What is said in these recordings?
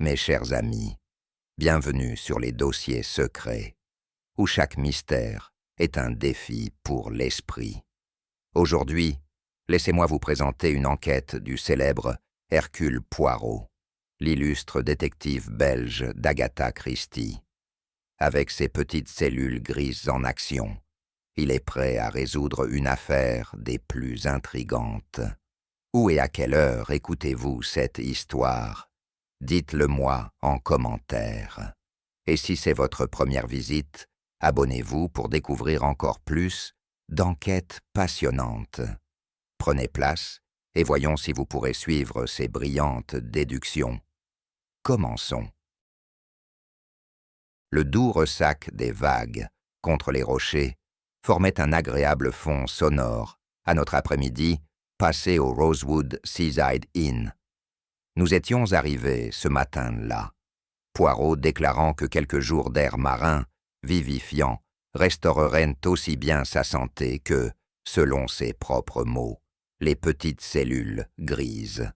Mes chers amis, bienvenue sur les dossiers secrets, où chaque mystère est un défi pour l'esprit. Aujourd'hui, laissez-moi vous présenter une enquête du célèbre Hercule Poirot, l'illustre détective belge d'Agatha Christie. Avec ses petites cellules grises en action, il est prêt à résoudre une affaire des plus intrigantes. Où et à quelle heure écoutez-vous cette histoire? Dites-le moi en commentaire. Et si c'est votre première visite, abonnez-vous pour découvrir encore plus d'enquêtes passionnantes. Prenez place et voyons si vous pourrez suivre ces brillantes déductions. Commençons. Le doux ressac des vagues contre les rochers formait un agréable fond sonore à notre après-midi passé au Rosewood Seaside Inn. Nous étions arrivés ce matin-là, Poirot déclarant que quelques jours d'air marin, vivifiant, restaureraient aussi bien sa santé que, selon ses propres mots, les petites cellules grises.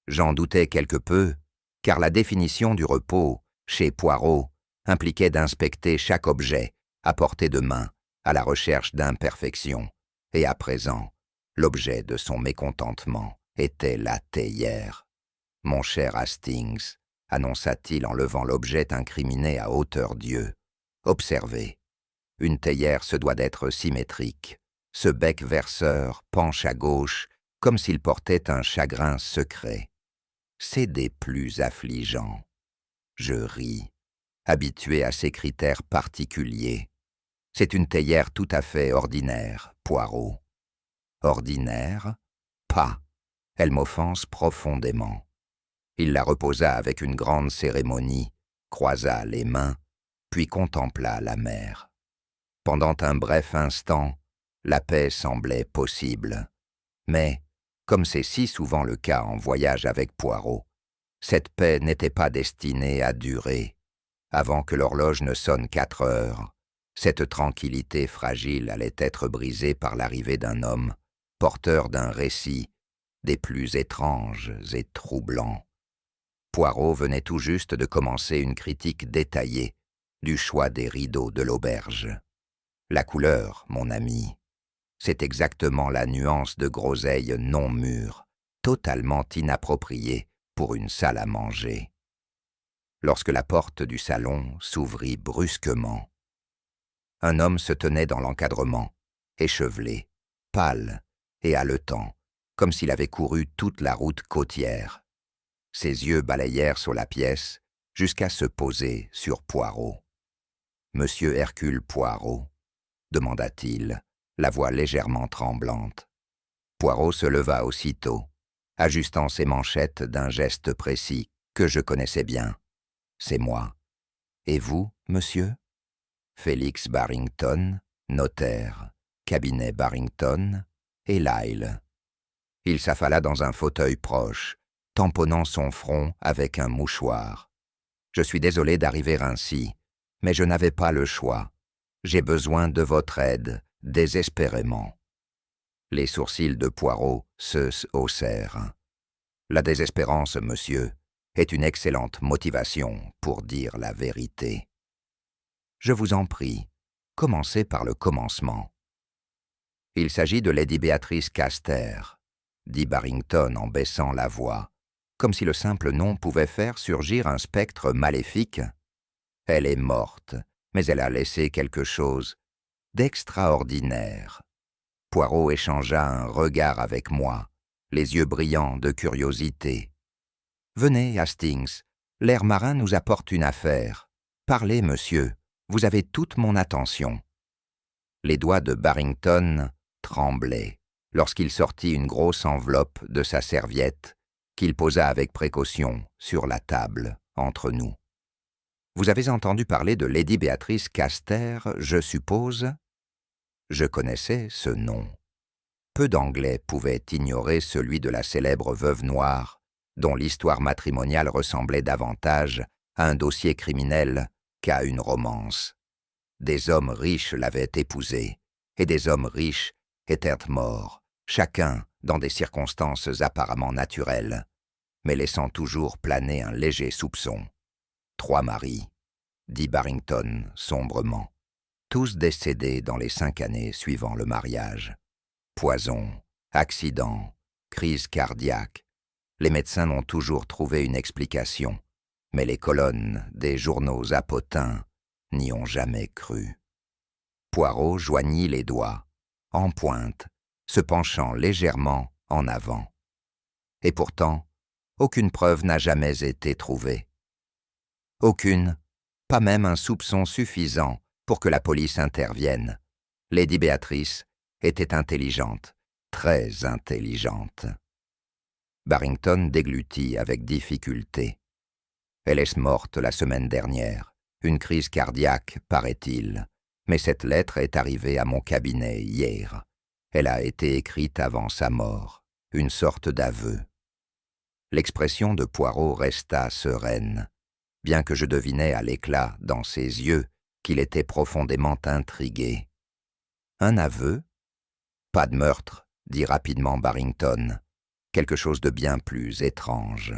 J'en doutais quelque peu, car la définition du repos, chez Poirot, impliquait d'inspecter chaque objet à portée de main, à la recherche d'imperfections, et à présent, l'objet de son mécontentement était la théière. « Mon cher Hastings », annonça-t-il en levant l'objet incriminé à hauteur d'yeux, « observez, une théière se doit d'être symétrique. Ce bec verseur penche à gauche comme s'il portait un chagrin secret. C'est des plus affligeants. » Je ris, habitué à ces critères particuliers. C'est une théière tout à fait ordinaire, Poirot. Ordinaire? Pas. Elle m'offense profondément. Il la reposa avec une grande cérémonie, croisa les mains, puis contempla la mer. Pendant un bref instant, la paix semblait possible. Mais, comme c'est si souvent le cas en voyage avec Poirot, cette paix n'était pas destinée à durer. Avant que l'horloge ne sonne 4 heures, cette tranquillité fragile allait être brisée par l'arrivée d'un homme, porteur d'un récit des plus étranges et troublants. Poirot venait tout juste de commencer une critique détaillée du choix des rideaux de l'auberge. La couleur, mon ami, c'est exactement la nuance de groseille non mûre, totalement inappropriée pour une salle à manger. Lorsque la porte du salon s'ouvrit brusquement, un homme se tenait dans l'encadrement, échevelé, pâle et haletant, comme s'il avait couru toute la route côtière. Ses yeux balayèrent sur la pièce jusqu'à se poser sur Poirot. « Monsieur Hercule Poirot ?» demanda-t-il, la voix légèrement tremblante. Poirot se leva aussitôt, ajustant ses manchettes d'un geste précis que je connaissais bien. « C'est moi. Et vous, monsieur ?»« Félix Barrington, notaire, cabinet Barrington et Lyle. » Il s'affala dans un fauteuil proche, tamponnant son front avec un mouchoir. « Je suis désolé d'arriver ainsi, mais je n'avais pas le choix. J'ai besoin de votre aide, désespérément. » Les sourcils de Poirot se haussèrent. « La désespérance, monsieur, est une excellente motivation pour dire la vérité. »« Je vous en prie, commencez par le commencement. »« Il s'agit de Lady Béatrice Caster, » dit Barrington en baissant la voix, comme si le simple nom pouvait faire surgir un spectre maléfique. « Elle est morte, mais elle a laissé quelque chose d'extraordinaire. » Poirot échangea un regard avec moi, les yeux brillants de curiosité. « Venez, Hastings, l'air marin nous apporte une affaire. Parlez, monsieur, vous avez toute mon attention. » Les doigts de Barrington tremblaient lorsqu'il sortit une grosse enveloppe de sa serviette qu'il posa avec précaution sur la table entre nous. « Vous avez entendu parler de Lady Béatrice Caster, je suppose ?» Je connaissais ce nom. Peu d'Anglais pouvaient ignorer celui de la célèbre veuve noire, dont l'histoire matrimoniale ressemblait davantage à un dossier criminel qu'à une romance. Des hommes riches l'avaient épousée, et des hommes riches étaient morts, chacun dans des circonstances apparemment naturelles. mais laissant toujours planer un léger soupçon. 3 maris, dit Barrington sombrement, tous décédés dans les 5 années suivant le mariage. Poison, accident, crise cardiaque. Les médecins n'ont toujours trouvé une explication, mais les colonnes des journaux apotins n'y ont jamais cru. Poirot joignit les doigts, en pointe, se penchant légèrement en avant. Et pourtant, aucune preuve n'a jamais été trouvée. Aucune, pas même un soupçon suffisant pour que la police intervienne. Lady Béatrice était intelligente, très intelligente. Barrington déglutit avec difficulté. Elle est morte la semaine dernière, une crise cardiaque, paraît-il, mais cette lettre est arrivée à mon cabinet hier. Elle a été écrite avant sa mort, une sorte d'aveu. L'expression de Poirot resta sereine, bien que je devinais à l'éclat dans ses yeux qu'il était profondément intrigué. Un aveu ? Pas de meurtre, dit rapidement Barrington. Quelque chose de bien plus étrange.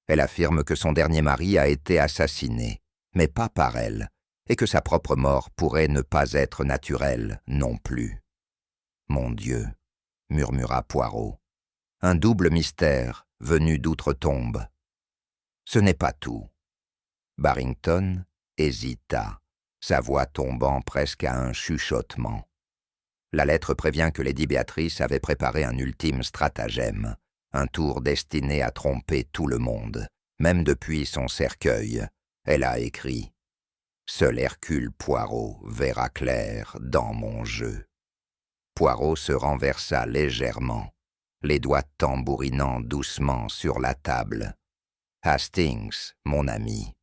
Elle affirme que son dernier mari a été assassiné, mais pas par elle, et que sa propre mort pourrait ne pas être naturelle non plus. Mon Dieu, murmura Poirot, un double mystère venu d'outre-tombe. Ce n'est pas tout. Barrington hésita, sa voix tombant presque à un chuchotement. La lettre prévient que Lady Béatrice avait préparé un ultime stratagème, un tour destiné à tromper tout le monde, même depuis son cercueil. Elle a écrit « Seul Hercule Poirot verra clair dans mon jeu ». Poirot se renversa légèrement, les doigts tambourinant doucement sur la table. « Hastings, mon ami, »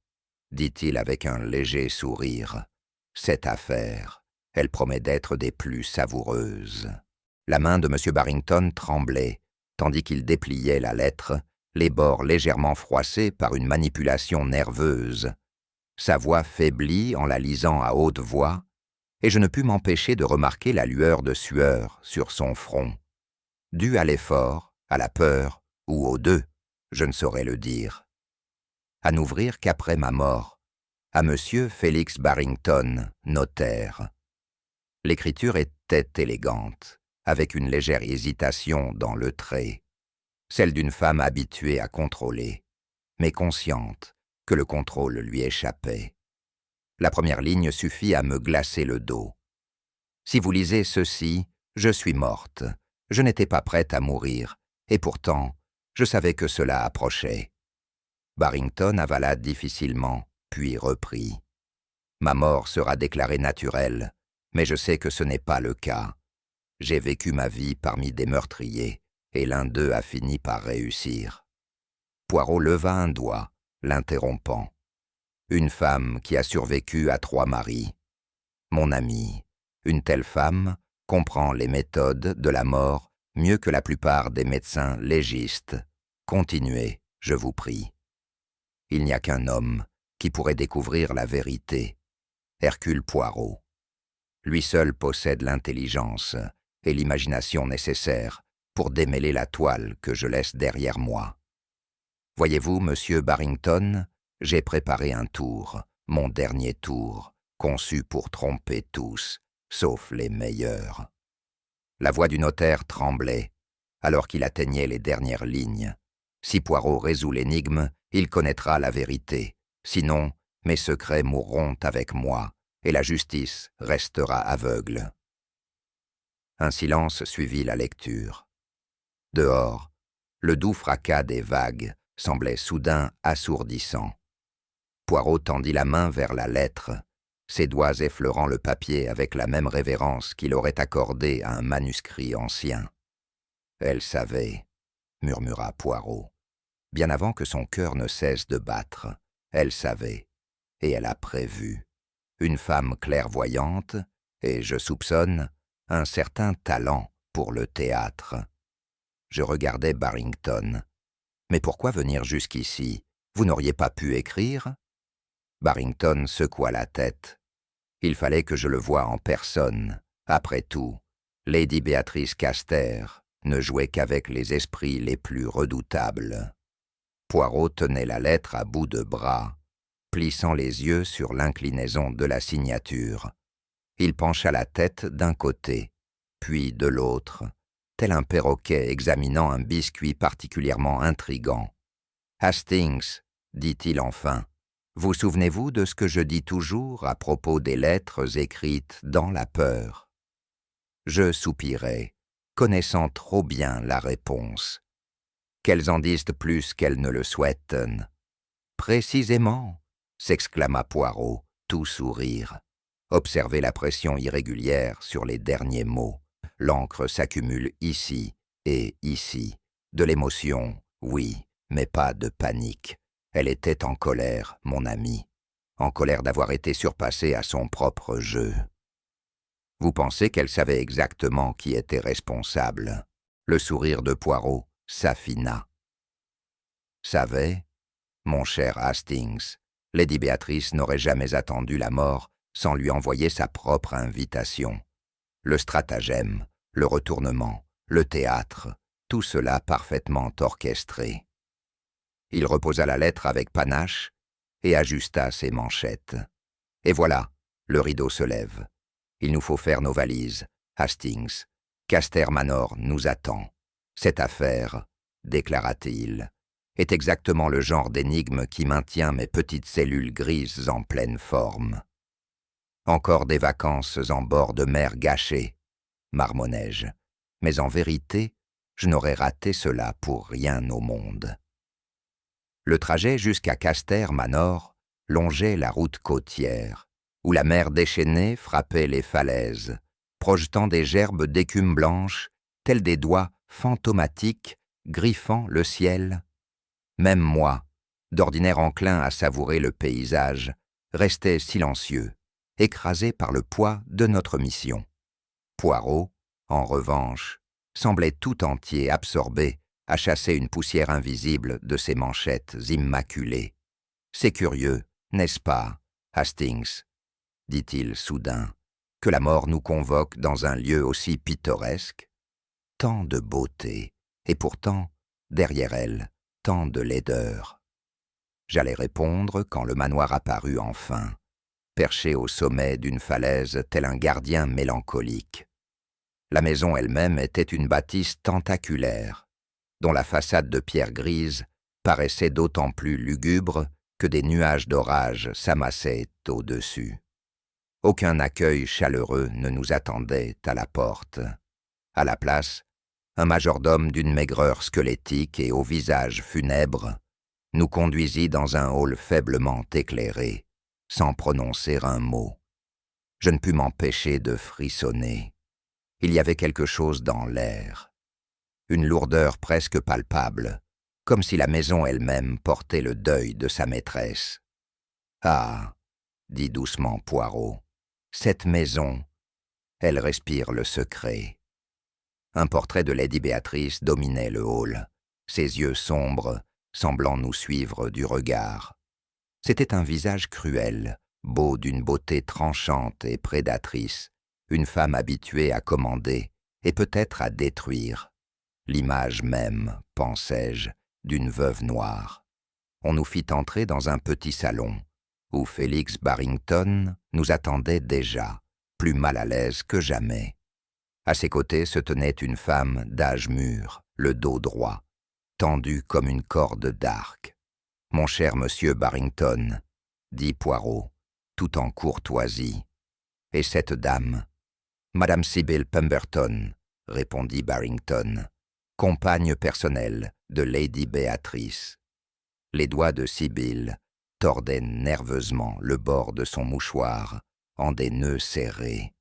dit-il avec un léger sourire, « cette affaire, elle promet d'être des plus savoureuses. » La main de M. Barrington tremblait, tandis qu'il dépliait la lettre, les bords légèrement froissés par une manipulation nerveuse. Sa voix faiblit en la lisant à haute voix, et je ne pus m'empêcher de remarquer la lueur de sueur sur son front. Due à l'effort, à la peur, ou aux deux, je ne saurais le dire. À n'ouvrir qu'après ma mort, à Monsieur Félix Barrington, notaire. L'écriture était élégante, avec une légère hésitation dans le trait, celle d'une femme habituée à contrôler, mais consciente que le contrôle lui échappait. La première ligne suffit à me glacer le dos. Si vous lisez ceci, je suis morte. Je n'étais pas prête à mourir, et pourtant, je savais que cela approchait. Barrington avala difficilement, puis reprit. Ma mort sera déclarée naturelle, mais je sais que ce n'est pas le cas. J'ai vécu ma vie parmi des meurtriers, et l'un d'eux a fini par réussir. Poirot leva un doigt, l'interrompant. Une femme qui a survécu à 3 maris. Mon ami, une telle femme comprend les méthodes de la mort mieux que la plupart des médecins légistes. Continuez, je vous prie. Il n'y a qu'un homme qui pourrait découvrir la vérité. Hercule Poirot. Lui seul possède l'intelligence et l'imagination nécessaires pour démêler la toile que je laisse derrière moi. Voyez-vous, monsieur Barrington, j'ai préparé un tour, mon dernier tour, conçu pour tromper tous, sauf les meilleurs. La voix du notaire tremblait, alors qu'il atteignait les dernières lignes. Si Poirot résout l'énigme, il connaîtra la vérité. Sinon, mes secrets mourront avec moi, et la justice restera aveugle. Un silence suivit la lecture. Dehors, le doux fracas des vagues semblait soudain assourdissant. Poirot tendit la main vers la lettre, ses doigts effleurant le papier avec la même révérence qu'il aurait accordée à un manuscrit ancien. « Elle savait », murmura Poirot, bien avant que son cœur ne cesse de battre. Elle savait, et elle a prévu. Une femme clairvoyante, et je soupçonne, un certain talent pour le théâtre. Je regardais Barrington. « Mais pourquoi venir jusqu'ici? Vous n'auriez pas pu écrire ?» Barrington secoua la tête. Il fallait que je le voie en personne. Après tout, Lady Béatrice Caster ne jouait qu'avec les esprits les plus redoutables. Poirot tenait la lettre à bout de bras, plissant les yeux sur l'inclinaison de la signature. Il pencha la tête d'un côté, puis de l'autre, tel un perroquet examinant un biscuit particulièrement intrigant. « Hastings, dit-il enfin, vous souvenez-vous de ce que je dis toujours à propos des lettres écrites dans la peur ?» Je soupirai, connaissant trop bien la réponse. Qu'elles en disent plus qu'elles ne le souhaitent. « Précisément, s'exclama Poirot, tout sourire. Observez la pression irrégulière sur les derniers mots. L'encre s'accumule ici et ici. De l'émotion, oui, mais pas de panique. Elle était en colère, mon ami. En colère d'avoir été surpassée à son propre jeu. Vous pensez qu'elle savait exactement qui était responsable? Le sourire de Poirot s'affina. Savait, mon cher Hastings, Lady Béatrice n'aurait jamais attendu la mort sans lui envoyer sa propre invitation. Le stratagème, le retournement, le théâtre, tout cela parfaitement orchestré. Il reposa la lettre avec panache et ajusta ses manchettes. Et voilà, le rideau se lève. Il nous faut faire nos valises, Hastings. Caster Manor nous attend. Cette affaire, déclara-t-il, est exactement le genre d'énigme qui maintient mes petites cellules grises en pleine forme. Encore des vacances en bord de mer gâchées, marmonnai-je, mais en vérité, je n'aurais raté cela pour rien au monde. Le trajet jusqu'à Caster Manor longeait la route côtière, où la mer déchaînée frappait les falaises, projetant des gerbes d'écume blanche, tels des doigts fantomatiques griffant le ciel. Même moi, d'ordinaire enclin à savourer le paysage, restais silencieux, écrasé par le poids de notre mission. Poirot, en revanche, semblait tout entier absorbé à chasser une poussière invisible de ses manchettes immaculées. « C'est curieux, n'est-ce pas, Hastings ?» dit-il soudain, « que la mort nous convoque dans un lieu aussi pittoresque. Tant de beauté, et pourtant, derrière elle, tant de laideur. » J'allais répondre quand le manoir apparut enfin, perché au sommet d'une falaise tel un gardien mélancolique. La maison elle-même était une bâtisse tentaculaire, dont la façade de pierre grise paraissait d'autant plus lugubre que des nuages d'orage s'amassaient au-dessus. Aucun accueil chaleureux ne nous attendait à la porte. À la place, un majordome d'une maigreur squelettique et au visage funèbre nous conduisit dans un hall faiblement éclairé, sans prononcer un mot. Je ne pus m'empêcher de frissonner. Il y avait quelque chose dans l'air, une lourdeur presque palpable, comme si la maison elle-même portait le deuil de sa maîtresse. « Ah !» dit doucement Poirot, « cette maison, elle respire le secret. » Un portrait de Lady Béatrice dominait le hall, ses yeux sombres, semblant nous suivre du regard. C'était un visage cruel, beau d'une beauté tranchante et prédatrice, une femme habituée à commander et peut-être à détruire. L'image même, pensai-je, d'une veuve noire. On nous fit entrer dans un petit salon, où Félix Barrington nous attendait déjà, plus mal à l'aise que jamais. À ses côtés se tenait une femme d'âge mûr, le dos droit, tendu comme une corde d'arc. « Mon cher monsieur Barrington, » dit Poirot, tout en courtoisie. « Et cette dame ?»« Madame Sybil Pemberton, » répondit Barrington, « compagne personnelle de Lady Béatrice. » Les doigts de Sybil tordaient nerveusement le bord de son mouchoir en des nœuds serrés.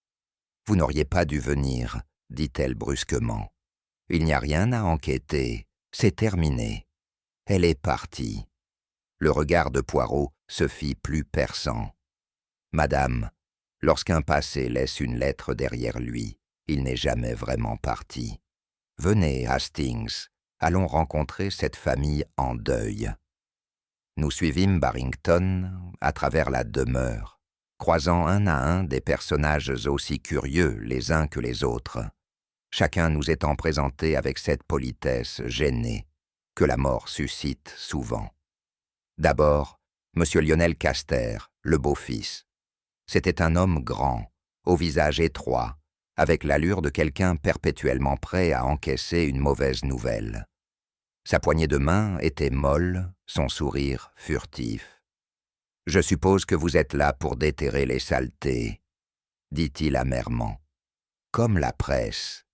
« Vous n'auriez pas dû venir, » dit-elle brusquement. « Il n'y a rien à enquêter, c'est terminé. Elle est partie. » Le regard de Poirot se fit plus perçant. « Madame, lorsqu'un passé laisse une lettre derrière lui, il n'est jamais vraiment parti. Venez, Hastings, allons rencontrer cette famille en deuil. » Nous suivîmes Barrington à travers la demeure, croisant un à un des personnages aussi curieux les uns que les autres, chacun nous étant présenté avec cette politesse gênée, que la mort suscite souvent. D'abord, M. Lionel Caster, le beau-fils. C'était un homme grand, au visage étroit, avec l'allure de quelqu'un perpétuellement prêt à encaisser une mauvaise nouvelle. Sa poignée de main était molle, son sourire furtif. « Je suppose que vous êtes là pour déterrer les saletés, » dit-il amèrement. « Comme la presse. »«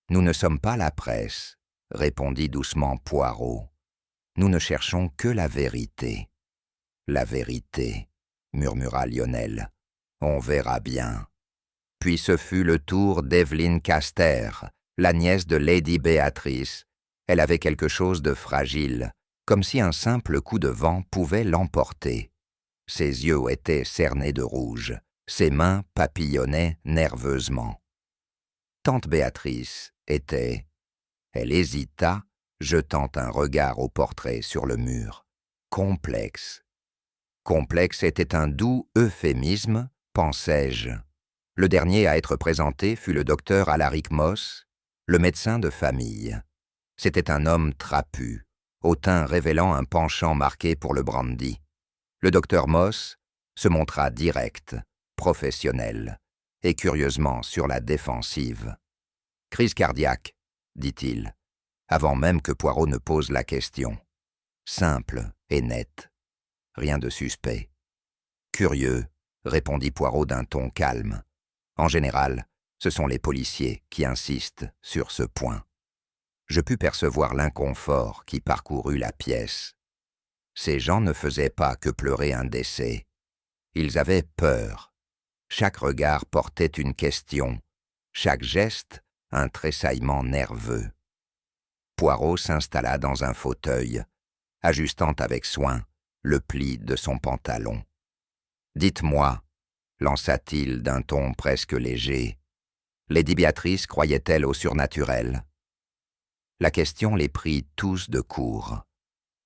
Nous ne sommes pas la presse, » répondit doucement Poirot. « Nous ne cherchons que la vérité. »« La vérité, » murmura Lionel. « On verra bien. » Puis ce fut le tour d'Evelyn Caster, la nièce de Lady Béatrice. Elle avait quelque chose de fragile, comme si un simple coup de vent pouvait l'emporter. Ses yeux étaient cernés de rouge, ses mains papillonnaient nerveusement. Tante Béatrice était... Elle hésita, jetant un regard au portrait sur le mur. Complexe. Complexe était un doux euphémisme, pensai-je. Le dernier à être présenté fut le docteur Alaric Moss, le médecin de famille. C'était un homme trapu, au teint révélant un penchant marqué pour le brandy. Le docteur Moss se montra direct, professionnel, et curieusement sur la défensive. « Crise cardiaque », dit-il, avant même que Poirot ne pose la question. Simple et net. Rien de suspect. « Curieux », répondit Poirot d'un ton calme. En général, ce sont les policiers qui insistent sur ce point. Je pus percevoir l'inconfort qui parcourut la pièce. Ces gens ne faisaient pas que pleurer un décès. Ils avaient peur. Chaque regard portait une question, chaque geste un tressaillement nerveux. Poirot s'installa dans un fauteuil, ajustant avec soin le pli de son pantalon. « Dites-moi, » lança-t-il d'un ton presque léger, « Lady Béatrice croyait-elle au surnaturel ?» La question les prit tous de court.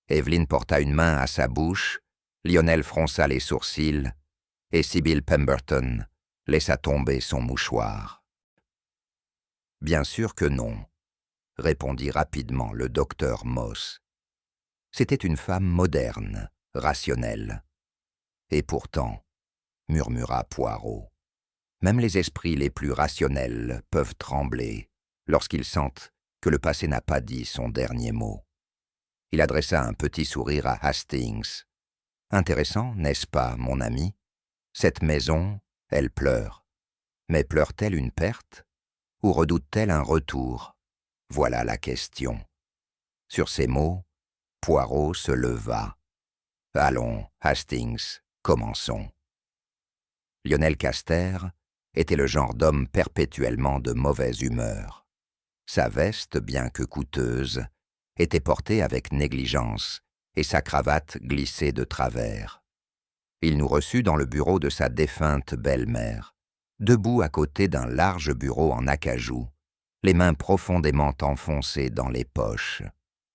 Evelyn porta une main à sa bouche, Lionel fronça les sourcils, et Sybil Pemberton laissa tomber son mouchoir. « Bien sûr que non, » répondit rapidement le docteur Moss. C'était une femme moderne, rationnelle. Et pourtant, murmura Poirot, même les esprits les plus rationnels peuvent trembler lorsqu'ils sentent que le passé n'a pas dit son dernier mot. Il adressa un petit sourire à Hastings. « Intéressant, n'est-ce pas, mon ami? Cette maison, elle pleure. Mais pleure-t-elle une perte? Ou redoute-t-elle un retour? Voilà la question. » Sur ces mots, Poirot se leva. « Allons, Hastings, commençons. » Lionel Caster était le genre d'homme perpétuellement de mauvaise humeur. Sa veste, bien que coûteuse, était portée avec négligence et sa cravate glissée de travers. Il nous reçut dans le bureau de sa défunte belle-mère, debout à côté d'un large bureau en acajou, les mains profondément enfoncées dans les poches.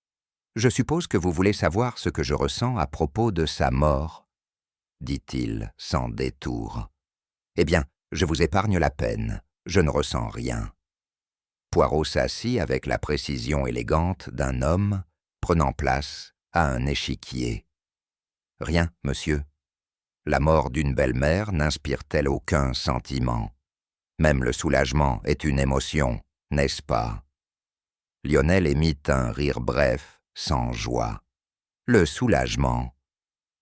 « Je suppose que vous voulez savoir ce que je ressens à propos de sa mort, » dit-il sans détour. « Eh bien, je vous épargne la peine, je ne ressens rien. » Poirot s'assit avec la précision élégante d'un homme prenant place à un échiquier. « Rien, monsieur. La mort d'une belle-mère n'inspire-t-elle aucun sentiment? Même le soulagement est une émotion, n'est-ce pas ?» Lionel émit un rire bref, sans joie. « Le soulagement.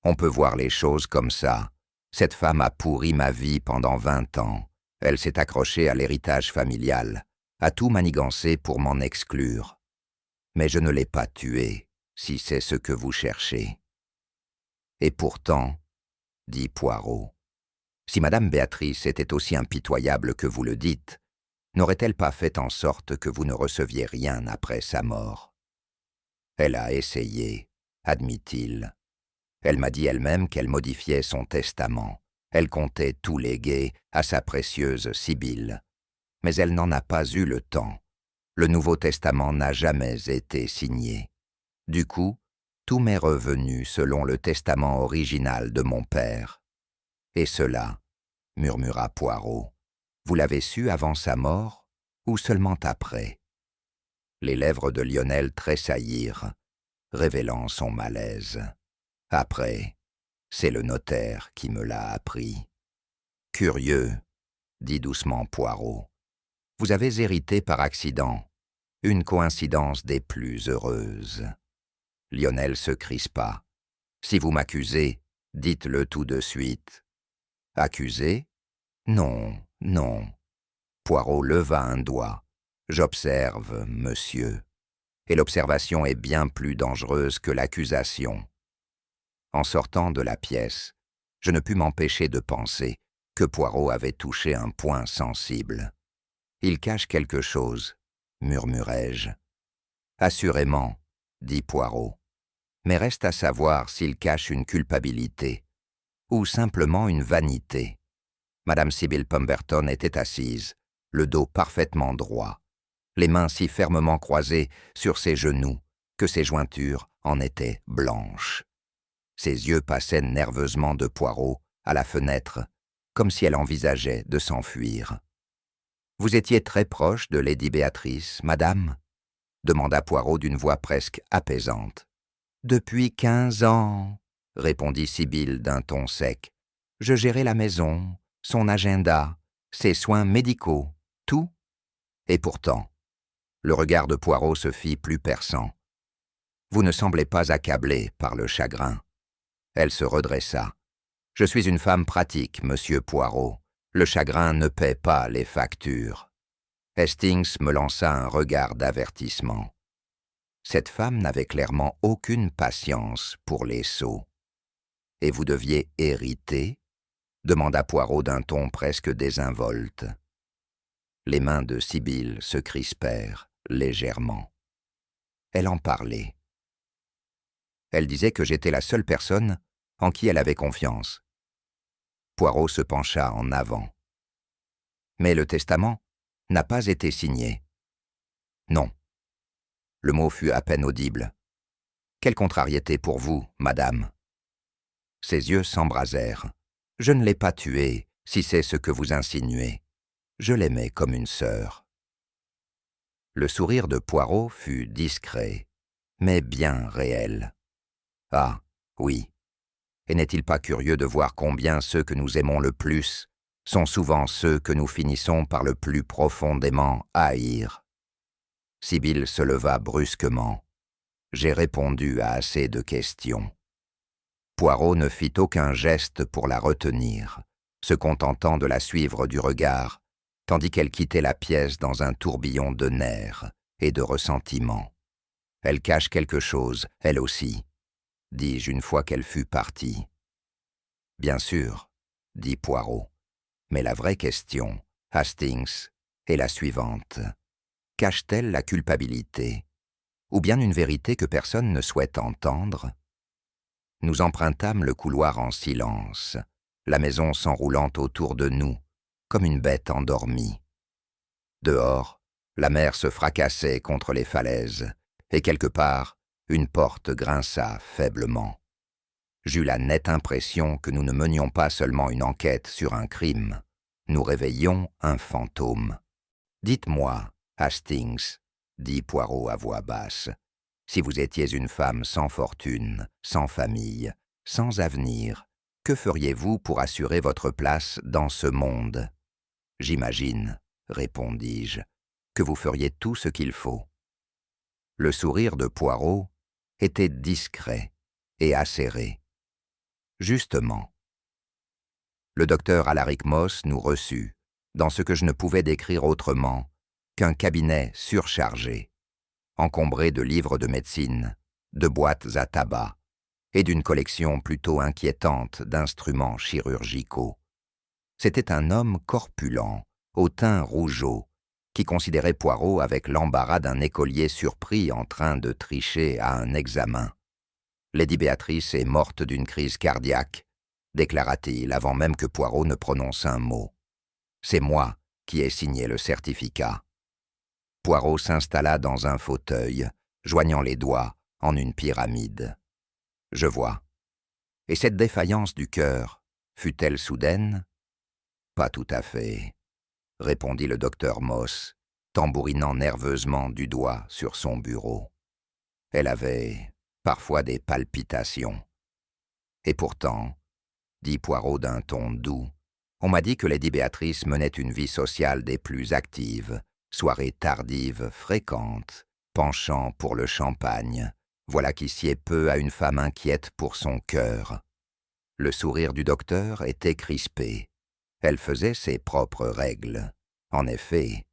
On peut voir les choses comme ça. Cette femme a pourri ma vie pendant 20 ans. Elle s'est accrochée à l'héritage familial, a tout manigancé pour m'en exclure. Mais je ne l'ai pas tuée, si c'est ce que vous cherchez. » Et pourtant, dit Poirot, si Madame Béatrice était aussi impitoyable que vous le dites, n'aurait-elle pas fait en sorte que vous ne receviez rien après sa mort? Elle a essayé, admit-il. Elle m'a dit elle-même qu'elle modifiait son testament. Elle comptait tout léguer à sa précieuse Sibylle. Mais elle n'en a pas eu le temps. Le Nouveau Testament n'a jamais été signé. Du coup, tout m'est revenu selon le testament original de mon père. Et cela, murmura Poirot, vous l'avez su avant sa mort ou seulement après? Les lèvres de Lionel tressaillirent. révélant son malaise. Après, c'est le notaire qui me l'a appris. Curieux, dit doucement Poirot. Vous avez hérité par accident, une coïncidence des plus heureuses. Lionel se crispa. Si vous m'accusez, dites-le tout de suite. Accusé? Non, non. Poirot leva un doigt. J'observe, monsieur. Et l'observation est bien plus dangereuse que l'accusation. En sortant de la pièce, je ne pus m'empêcher de penser que Poirot avait touché un point sensible. Il cache quelque chose, murmurai-je. Assurément, dit Poirot. Mais reste à savoir s'il cache une culpabilité ou simplement une vanité. Madame Sybil Pemberton était assise, le dos parfaitement droit, les mains si fermement croisées sur ses genoux que ses jointures en étaient blanches. Ses yeux passaient nerveusement de Poirot à la fenêtre, comme si elle envisageait de s'enfuir. « Vous étiez très proche de Lady Béatrice, madame ?» demanda Poirot d'une voix presque apaisante. « Depuis 15 ans, » répondit Sibylle d'un ton sec. « Je gérais la maison, son agenda, ses soins médicaux, tout. Et pourtant, le regard de Poirot se fit plus perçant. Vous ne semblez pas accablé par le chagrin. » Elle se redressa. « Je suis une femme pratique, monsieur Poirot. Le chagrin ne paie pas les factures. » Hastings me lança un regard d'avertissement. Cette femme n'avait clairement aucune patience pour les sots. « Et vous deviez hériter ?» demanda Poirot d'un ton presque désinvolte. Les mains de Sibylle se crispèrent légèrement. Elle en parlait. Elle disait que j'étais la seule personne en qui elle avait confiance. Poirot se pencha en avant. Mais le testament n'a pas été signé. Non. Le mot fut à peine audible. Quelle contrariété pour vous, madame. Ses yeux s'embrasèrent. Je ne l'ai pas tué, si c'est ce que vous insinuez. Je l'aimais comme une sœur. Le sourire de Poirot fut discret, mais bien réel. Ah, oui. Et n'est-il pas curieux de voir combien ceux que nous aimons le plus sont souvent ceux que nous finissons par le plus profondément haïr? Sibylle se leva brusquement. J'ai répondu à assez de questions. Poirot ne fit aucun geste pour la retenir, se contentant de la suivre du regard, tandis qu'elle quittait la pièce dans un tourbillon de nerfs et de ressentiment. Elle cache quelque chose, elle aussi, dis-je une fois qu'elle fut partie. Bien sûr, dit Poirot, mais la vraie question, Hastings, est la suivante. Cache-t-elle la culpabilité, ou bien une vérité que personne ne souhaite entendre? Nous empruntâmes le couloir en silence, la maison s'enroulant autour de nous, comme une bête endormie. Dehors, la mer se fracassait contre les falaises, et quelque part, une porte grinça faiblement. J'eus la nette impression que nous ne menions pas seulement une enquête sur un crime, nous réveillions un fantôme. « Dites-moi, Hastings, » dit Poirot à voix basse, « si vous étiez une femme sans fortune, sans famille, sans avenir, que feriez-vous pour assurer votre place dans ce monde? » « J'imagine, » répondis-je, « que vous feriez tout ce qu'il faut. » Le sourire de Poirot était discret et acéré. Justement. Le docteur Alaric Moss nous reçut dans ce que je ne pouvais décrire autrement qu'un cabinet surchargé, encombré de livres de médecine, de boîtes à tabac et d'une collection plutôt inquiétante d'instruments chirurgicaux. C'était un homme corpulent, au teint rougeau, qui considérait Poirot avec l'embarras d'un écolier surpris en train de tricher à un examen. « Lady Béatrice est morte d'une crise cardiaque », déclara-t-il avant même que Poirot ne prononce un mot. « C'est moi qui ai signé le certificat. » Poirot s'installa dans un fauteuil, joignant les doigts en une pyramide. « Je vois. Et cette défaillance du cœur, fut-elle soudaine ? » « Pas tout à fait, » répondit le docteur Moss, tambourinant nerveusement du doigt sur son bureau. « Elle avait parfois des palpitations. Et pourtant, dit Poirot d'un ton doux, on m'a dit que Lady Béatrice menait une vie sociale des plus actives, soirées tardives fréquentes, penchant pour le champagne. Voilà qui sied peu à une femme inquiète pour son cœur. Le sourire du docteur était crispé. Elle faisait ses propres règles. En effet,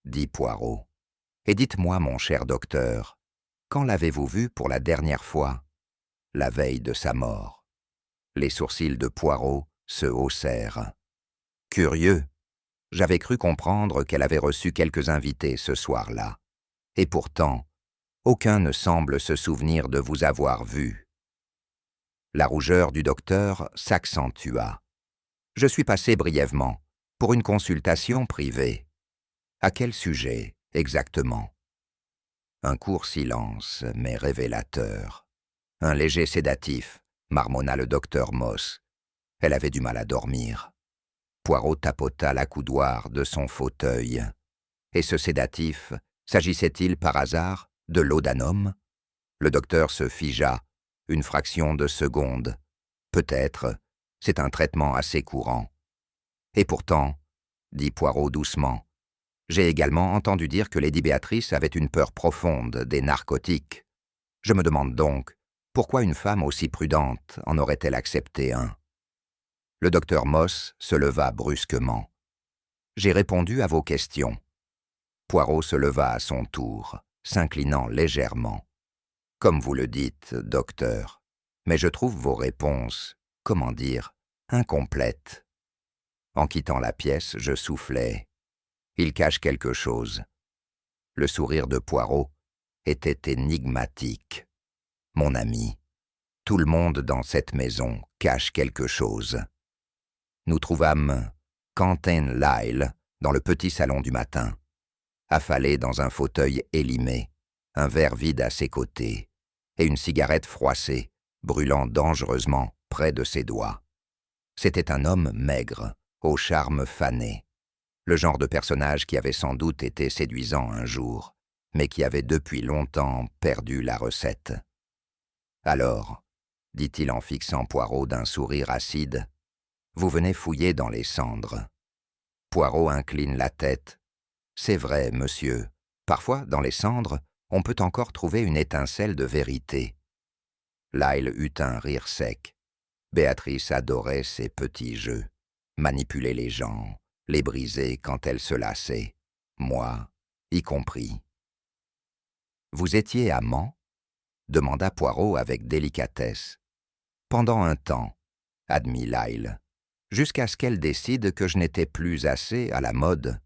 dit Poirot. Et dites-moi, mon cher docteur, quand l'avez-vous vu pour la dernière fois? La veille de sa mort. Les sourcils de Poirot se haussèrent. Curieux, j'avais cru comprendre qu'elle avait reçu quelques invités ce soir-là. Et pourtant, aucun ne semble se souvenir de vous avoir vu. La rougeur du docteur s'accentua. Je suis passé brièvement, pour une consultation privée. À quel sujet, exactement? Un court silence, mais révélateur. Un léger sédatif, marmonna le docteur Moss. Elle avait du mal à dormir. Poirot tapota l'accoudoir de son fauteuil. Et ce sédatif, s'agissait-il par hasard de laudanum? Le docteur se figea, une fraction de seconde. Peut-être, c'est un traitement assez courant. Et pourtant, dit Poirot doucement, j'ai également entendu dire que Lady Béatrice avait une peur profonde des narcotiques. Je me demande donc, pourquoi une femme aussi prudente en aurait-elle accepté un? Le docteur Moss se leva brusquement. J'ai répondu à vos questions. Poirot se leva à son tour, s'inclinant légèrement. Comme vous le dites, docteur, mais je trouve vos réponses, comment dire, incomplètes. En quittant la pièce, je soufflai. Il cache quelque chose. Le sourire de Poirot était énigmatique. Mon ami, tout le monde dans cette maison cache quelque chose. Nous trouvâmes Quentin Lyle dans le petit salon du matin, affalé dans un fauteuil élimé, un verre vide à ses côtés, et une cigarette froissée, brûlant dangereusement près de ses doigts. C'était un homme maigre, au charme fané, le genre de personnage qui avait sans doute été séduisant un jour, mais qui avait depuis longtemps perdu la recette. « Alors, dit-il en fixant Poirot d'un sourire acide, vous venez fouiller dans les cendres. » Poirot incline la tête. « C'est vrai, monsieur. Parfois, dans les cendres, on peut encore trouver une étincelle de vérité. » Lyle eut un rire sec. Béatrice adorait ces petits jeux. Manipuler les gens, les briser quand elle se lassait. Moi, y compris. « Vous étiez amant ?» demanda Poirot avec délicatesse. « Pendant un temps, » admit Lyle, jusqu'à ce qu'elle décide que je n'étais plus assez à la mode.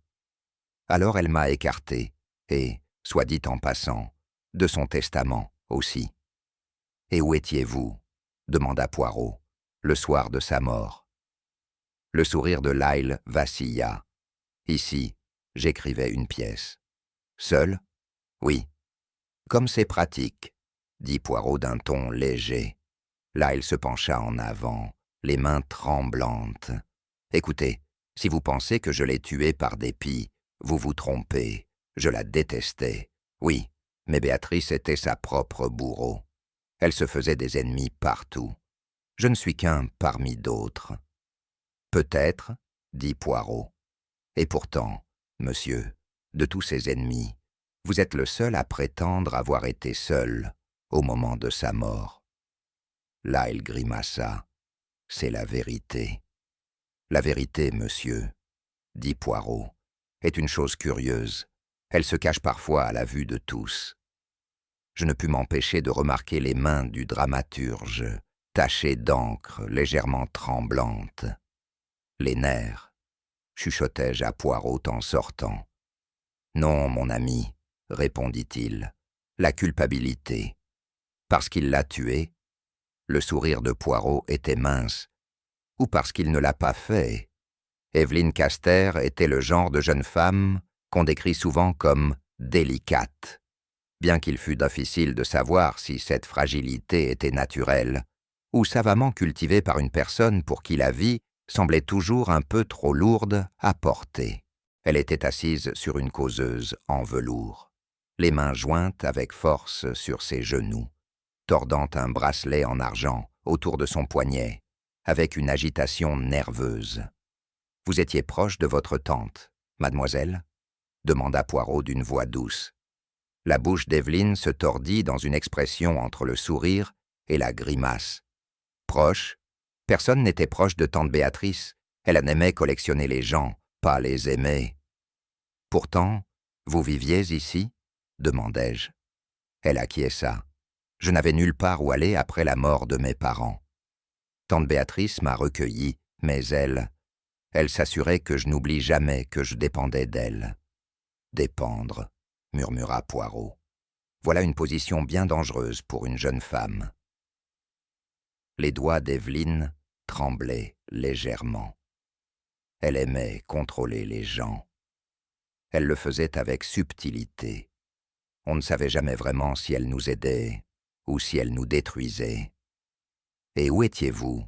Alors elle m'a écarté, et, soit dit en passant, de son testament aussi. « Et où étiez-vous » demanda Poirot, le soir de sa mort. Le sourire de Lyle vacilla. « Ici, j'écrivais une pièce. »« Seul ?»« Oui. »« Comme c'est pratique, » dit Poirot d'un ton léger. Lyle se pencha en avant, les mains tremblantes. « Écoutez, si vous pensez que je l'ai tuée par dépit, vous vous trompez. Je la détestais. Oui, mais Béatrice était sa propre bourreau. Elle se faisait des ennemis partout. Je ne suis qu'un parmi d'autres. »« Peut-être, » dit Poirot. « Et pourtant, monsieur, de tous ses ennemis, vous êtes le seul à prétendre avoir été seul au moment de sa mort. » Lyle grimaça. « C'est la vérité. »« La vérité, monsieur, » dit Poirot, « est une chose curieuse. Elle se cache parfois à la vue de tous. » Je ne pus m'empêcher de remarquer les mains du dramaturge, tachées d'encre, légèrement tremblantes. « Les nerfs, » chuchotai-je à Poirot en sortant. « Non, mon ami, » répondit-il, « la culpabilité. Parce qu'il l'a tuée ?» Le sourire de Poirot était mince. « Ou parce qu'il ne l'a pas fait. Evelyne Caster était le genre de jeune femme qu'on décrit souvent comme délicate, bien qu'il fût difficile de savoir si cette fragilité était naturelle ou savamment cultivée par une personne pour qui la vie semblait toujours un peu trop lourde à porter. Elle était assise sur une causeuse en velours, les mains jointes avec force sur ses genoux. tordant un bracelet en argent autour de son poignet, avec une agitation nerveuse. « Vous étiez proche de votre tante, mademoiselle ?» demanda Poirot d'une voix douce. La bouche d'Evelyne se tordit dans une expression entre le sourire et la grimace. Proche? Personne n'était proche de tante Béatrice. Elle en aimait collectionner les gens, pas les aimer. « Pourtant, vous viviez ici ?» demandai-je. Elle acquiesça. Je n'avais nulle part où aller après la mort de mes parents. Tante Béatrice m'a recueilli, mais elle s'assurait que je n'oublie jamais que je dépendais d'elle. « Dépendre », murmura Poirot. « Voilà une position bien dangereuse pour une jeune femme. » Les doigts d'Evelyne tremblaient légèrement. Elle aimait contrôler les gens. Elle le faisait avec subtilité. On ne savait jamais vraiment si elle nous aidait ou si elle nous détruisait. « Et où étiez-vous »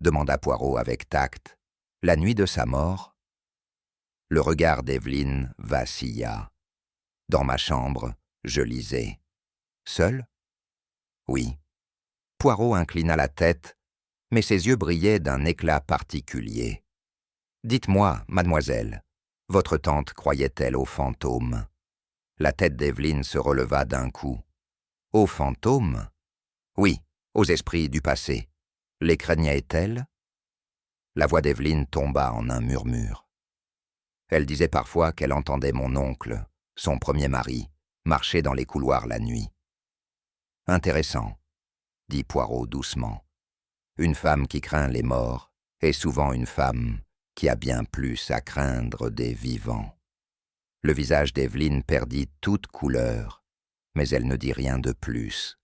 demanda Poirot avec tact. « La nuit de sa mort ?» Le regard d'Evelyne vacilla. Dans ma chambre, je lisais. « Seul ?» ?»« Oui. » Poirot inclina la tête, mais ses yeux brillaient d'un éclat particulier. « Dites-moi, mademoiselle, votre tante croyait-elle aux fantômes ?» La tête d'Evelyne se releva d'un coup. « Aux fantômes ? Oui, aux esprits du passé. Les craignait-elle ?» La voix d'Evelyne tomba en un murmure. Elle disait parfois qu'elle entendait mon oncle, son premier mari, marcher dans les couloirs la nuit. « Intéressant, » dit Poirot doucement. « Une femme qui craint les morts est souvent une femme qui a bien plus à craindre des vivants. » Le visage d'Evelyne perdit toute couleur, mais elle ne dit rien de plus.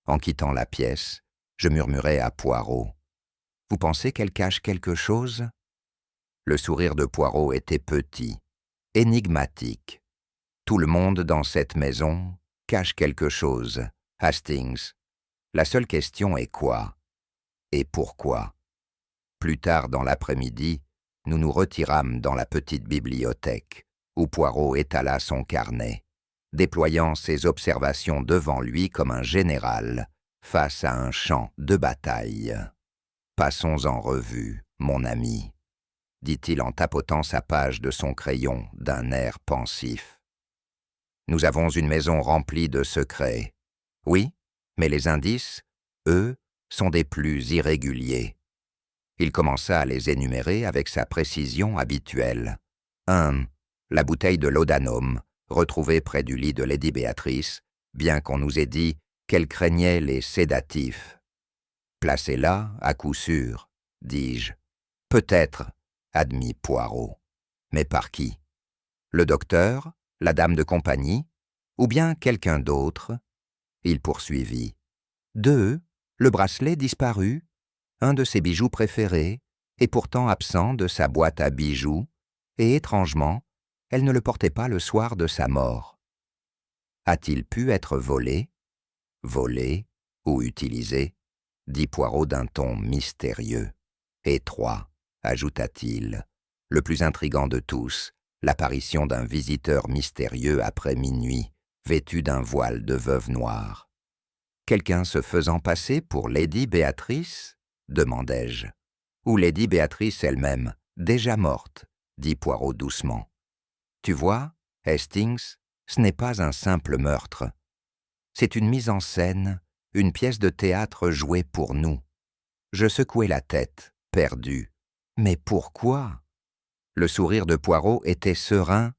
En quittant la pièce, je murmurai à Poirot. « Vous pensez qu'elle cache quelque chose ?» Le sourire de Poirot était petit, énigmatique. « Tout le monde dans cette maison cache quelque chose, Hastings. La seule question est quoi? Et pourquoi ?» Plus tard dans l'après-midi, nous nous retirâmes dans la petite bibliothèque, où Poirot étala son carnet, déployant ses observations devant lui comme un général face à un champ de bataille. « Passons en revue, mon ami, » dit-il en tapotant sa page de son crayon d'un air pensif. « Nous avons une maison remplie de secrets. Oui, mais les indices, eux, sont des plus irréguliers. » Il commença à les énumérer avec sa précision habituelle. 1. La bouteille de laudanum, retrouvée près du lit de Lady Béatrice, bien qu'on nous ait dit qu'elle craignait les sédatifs. « Placée là, à coup sûr, dis-je. »« Peut-être, » admit Poirot. « Mais par qui? Le docteur, la dame de compagnie, ou bien quelqu'un d'autre ?» Il poursuivit. « 2. Le bracelet disparu, un de ses bijoux préférés, et pourtant absent de sa boîte à bijoux, et étrangement, elle ne le portait pas le soir de sa mort. A-t-il pu être volé? Volé ou utilisé? Dit Poirot d'un ton mystérieux. Et 3, ajouta-t-il, le plus intrigant de tous, l'apparition d'un visiteur mystérieux après minuit, vêtu d'un voile de veuve noire. Quelqu'un se faisant passer pour Lady Béatrice? Demandai-je. Ou Lady Béatrice elle-même, déjà morte, dit Poirot doucement. Tu vois, Hastings, ce n'est pas un simple meurtre. C'est une mise en scène, une pièce de théâtre jouée pour nous. Je secouai la tête, perdu. Mais pourquoi? Le sourire de Poirot était serein.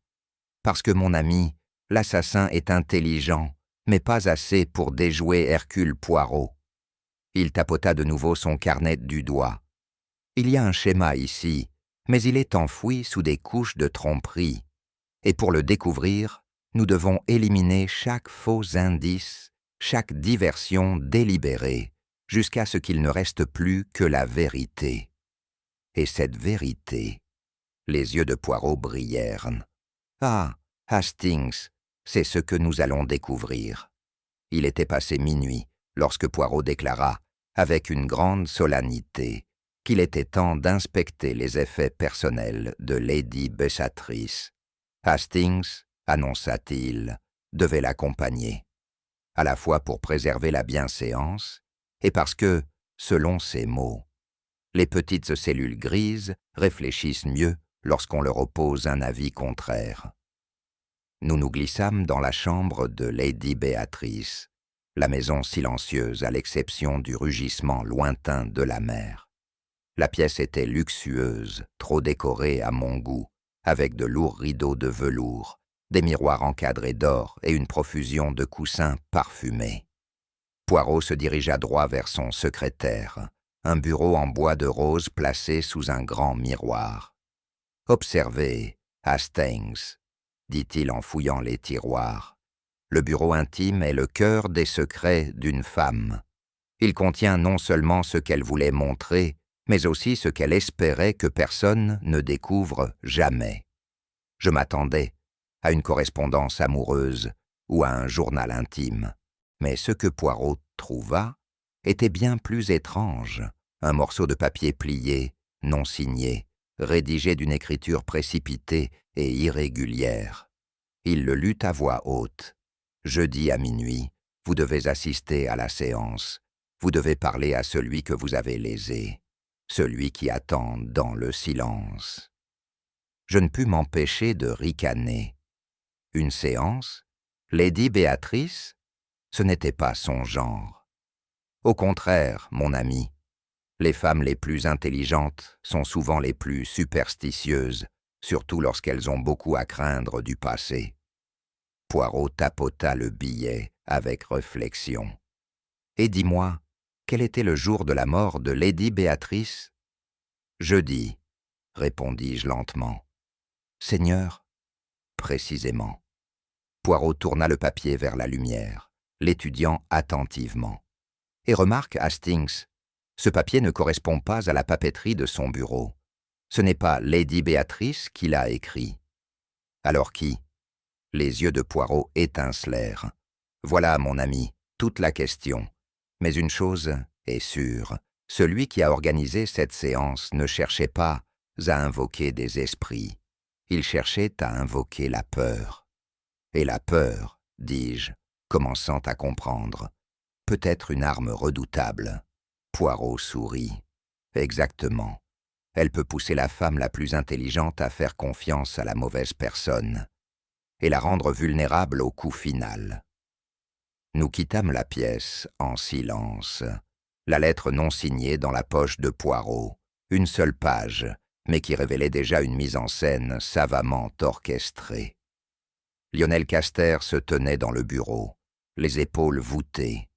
Parce que mon ami, l'assassin est intelligent, mais pas assez pour déjouer Hercule Poirot. Il tapota de nouveau son carnet du doigt. Il y a un schéma ici, mais il est enfoui sous des couches de tromperie. Et pour le découvrir, nous devons éliminer chaque faux indice, chaque diversion délibérée, jusqu'à ce qu'il ne reste plus que la vérité. Et cette vérité, les yeux de Poirot brillèrent. Ah, Hastings, c'est ce que nous allons découvrir. Il était passé minuit lorsque Poirot déclara, avec une grande solennité, qu'il était temps d'inspecter les effets personnels de Lady Béatrice. Hastings, annonça-t-il, devait l'accompagner. à la fois pour préserver la bienséance et parce que, selon ses mots, les petites cellules grises réfléchissent mieux lorsqu'on leur oppose un avis contraire. Nous nous glissâmes dans la chambre de Lady Béatrice, la maison silencieuse à l'exception du rugissement lointain de la mer. La pièce était luxueuse, trop décorée à mon goût, avec de lourds rideaux de velours, des miroirs encadrés d'or et une profusion de coussins parfumés. Poirot se dirigea droit vers son secrétaire, un bureau en bois de rose placé sous un grand miroir. « Observez, Hastings, » dit-il en fouillant les tiroirs. « Le bureau intime est le cœur des secrets d'une femme. Il contient non seulement ce qu'elle voulait montrer, mais aussi ce qu'elle espérait que personne ne découvre jamais. Je m'attendais à une correspondance amoureuse ou à un journal intime, mais ce que Poirot trouva était bien plus étrange, un morceau de papier plié, non signé, rédigé d'une écriture précipitée et irrégulière. Il le lut à voix haute. « Jeudi à minuit, vous devez assister à la séance. Vous devez parler à celui que vous avez lésé, celui qui attend dans le silence. » Je ne pus m'empêcher de ricaner. Une séance, Lady Béatrice, ce n'était pas son genre. Au contraire, mon ami, les femmes les plus intelligentes sont souvent les plus superstitieuses, surtout lorsqu'elles ont beaucoup à craindre du passé. Poirot tapota le billet avec réflexion. « Et dis-moi, quel était le jour de la mort de Lady Béatrice ?»« Jeudi, » répondis-je lentement. « Seigneur, précisément. » Poirot tourna le papier vers la lumière, l'étudiant attentivement. « Et remarque, Hastings, ce papier ne correspond pas à la papeterie de son bureau. Ce n'est pas Lady Béatrice qui l'a écrit. » « Alors qui ?» Les yeux de Poirot étincelèrent. « Voilà, mon ami, toute la question. Mais une chose est sûre, celui qui a organisé cette séance ne cherchait pas à invoquer des esprits. Il cherchait à invoquer la peur. Et la peur, dis-je, commençant à comprendre, peut être une arme redoutable. » Poirot sourit. « Exactement. Elle peut pousser la femme la plus intelligente à faire confiance à la mauvaise personne et la rendre vulnérable au coup final. » Nous quittâmes la pièce en silence, la lettre non signée dans la poche de Poirot, une seule page, mais qui révélait déjà une mise en scène savamment orchestrée. Lionel Caster se tenait dans le bureau, les épaules voûtées,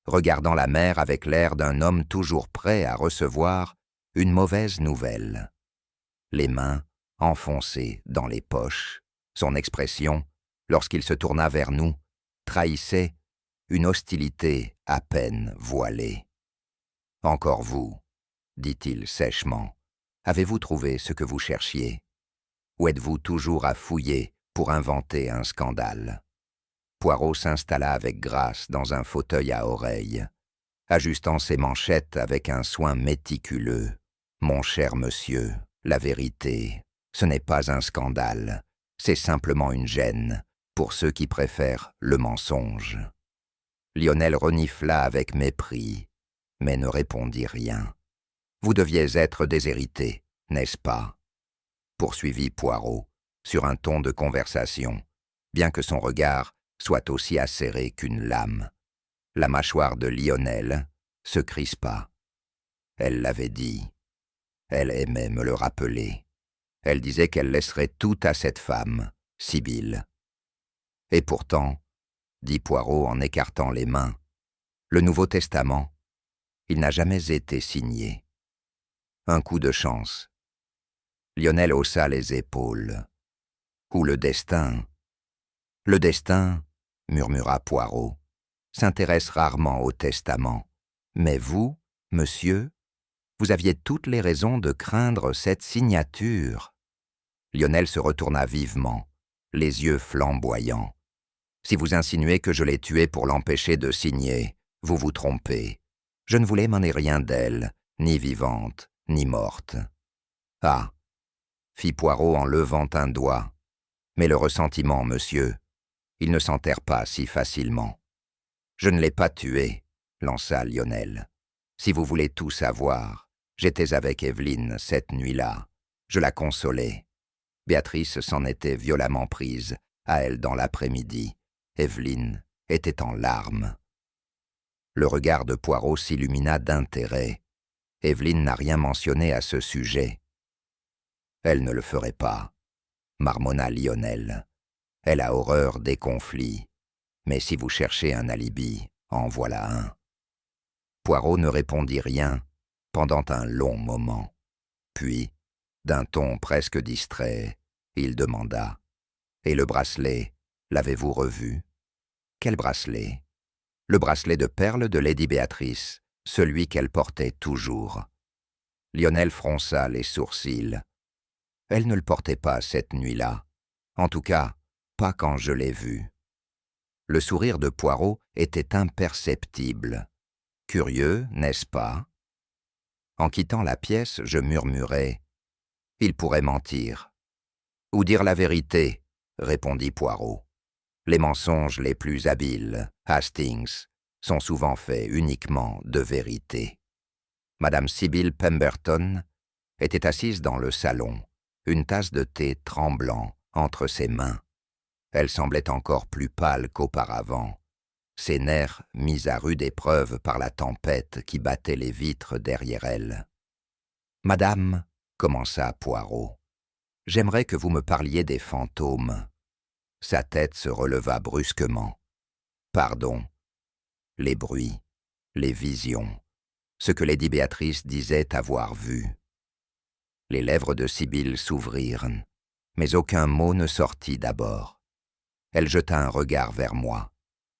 regardant la mer avec l'air d'un homme toujours prêt à recevoir une mauvaise nouvelle. Les mains enfoncées dans les poches, son expression, lorsqu'il se tourna vers nous, trahissait une hostilité à peine voilée. « Encore vous, » dit-il sèchement. « Avez-vous trouvé ce que vous cherchiez? Ou êtes-vous toujours à fouiller pour inventer un scandale ?» Poirot s'installa avec grâce dans un fauteuil à oreilles, ajustant ses manchettes avec un soin méticuleux. « Mon cher monsieur, la vérité, ce n'est pas un scandale, c'est simplement une gêne pour ceux qui préfèrent le mensonge. » Lionel renifla avec mépris, mais ne répondit rien. « Vous deviez être déshérité, n'est-ce pas ?» poursuivit Poirot, sur un ton de conversation, bien que son regard soit aussi acéré qu'une lame. La mâchoire de Lionel se crispa. Elle l'avait dit. Elle aimait me le rappeler. Elle disait qu'elle laisserait tout à cette femme, Sibylle. Et pourtant, dit Poirot en écartant les mains, le Nouveau Testament, il n'a jamais été signé. Un coup de chance. Lionel haussa les épaules. Ou le destin. Le destin, murmura Poirot, s'intéresse rarement au testament. Mais vous, monsieur, vous aviez toutes les raisons de craindre cette signature. Lionel se retourna vivement, les yeux flamboyants. Si vous insinuez que je l'ai tuée pour l'empêcher de signer, vous vous trompez. Je ne voulais m'en rien d'elle, ni vivante, ni morte. Ah, fit Poirot en levant un doigt. Mais le ressentiment, monsieur, il ne s'enterre pas si facilement. Je ne l'ai pas tué, lança Lionel. Si vous voulez tout savoir, j'étais avec Evelyne cette nuit-là. Je la consolais. Béatrice s'en était violemment prise, à elle dans l'après-midi. Evelyne était en larmes. Le regard de Poirot s'illumina d'intérêt. Evelyne n'a rien mentionné à ce sujet. Elle ne le ferait pas, marmonna Lionel. Elle a horreur des conflits. Mais si vous cherchez un alibi, en voilà un. Poirot ne répondit rien pendant un long moment. Puis, d'un ton presque distrait, il demanda « Et le bracelet, l'avez-vous revu ?»« Quel bracelet ?»« Le bracelet de perles de Lady Béatrice, celui qu'elle portait toujours. » Lionel fronça les sourcils. « Elle ne le portait pas cette nuit-là. En tout cas, pas quand je l'ai vue. » Le sourire de Poirot était imperceptible. Curieux, n'est-ce pas? En quittant la pièce, je murmurai « Il pourrait mentir. » « Ou dire la vérité, » répondit Poirot. « Les mensonges les plus habiles, Hastings, sont souvent faits uniquement de vérité. » Madame Sibyl Pemberton était assise dans le salon, une tasse de thé tremblant entre ses mains. Elle semblait encore plus pâle qu'auparavant, ses nerfs mis à rude épreuve par la tempête qui battait les vitres derrière elle. « Madame, » commença Poirot, « j'aimerais que vous me parliez des fantômes. » Sa tête se releva brusquement. « Pardon. Les bruits, les visions, ce que Lady Béatrice disait avoir vu. » Les lèvres de Sibyl s'ouvrirent, mais aucun mot ne sortit d'abord. Elle jeta un regard vers moi,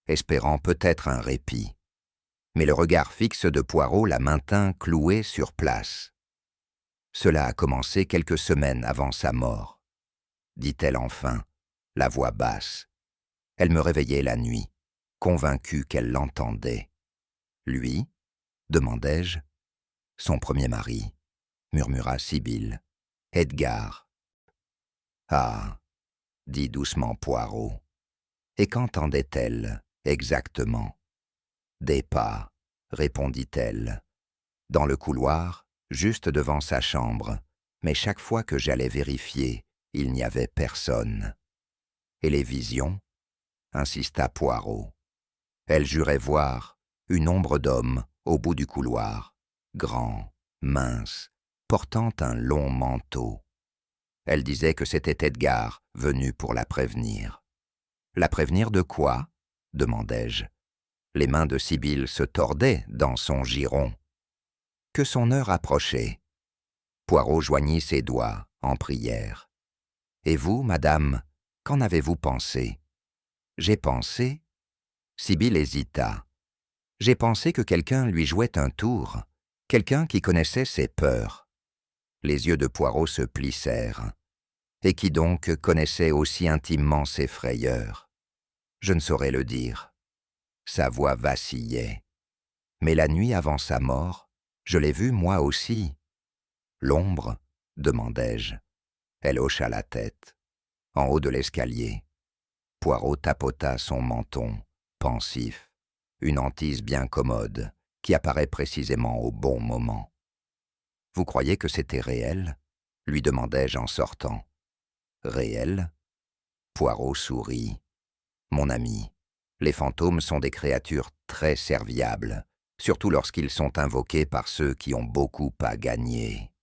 espérant peut-être un répit. Mais le regard fixe de Poirot la maintint clouée sur place. « Cela a commencé quelques semaines avant sa mort, » dit-elle enfin, la voix basse. Elle me réveillait la nuit, convaincue qu'elle l'entendait. « Lui ?» demandai-je. « Son premier mari, » murmura Sibyl. « Edgar. »« Ah !» dit doucement Poirot. « Et qu'entendait-elle exactement ?»« Des pas, » répondit-elle. « Dans le couloir, juste devant sa chambre, mais chaque fois que j'allais vérifier, il n'y avait personne. »« Et les visions ?» insista Poirot. Elle jurait voir une ombre d'homme au bout du couloir, grand, mince, portant un long manteau. Elle disait que c'était Edgar, venu pour la prévenir. « La prévenir de quoi ?» demandai-je. Les mains de Sibyl se tordaient dans son giron. Que son heure approchait. Poirot joignit ses doigts en prière. « Et vous, madame, qu'en avez-vous pensé ?»« J'ai pensé... » Sibyl hésita. « J'ai pensé que quelqu'un lui jouait un tour, quelqu'un qui connaissait ses peurs. » Les yeux de Poirot se plissèrent. « Et qui donc connaissait aussi intimement ses frayeurs ?» Je ne saurais le dire. Sa voix vacillait. Mais la nuit avant sa mort, je l'ai vue moi aussi. « L'ombre ?» demandai-je. Elle hocha la tête. En haut de l'escalier. Poirot tapota son menton, pensif, une hantise bien commode, qui apparaît précisément au bon moment. « Vous croyez que c'était réel ?» lui demandai-je en sortant. « Réel ?» Poirot sourit. « Mon ami, les fantômes sont des créatures très serviables, surtout lorsqu'ils sont invoqués par ceux qui ont beaucoup à gagner. »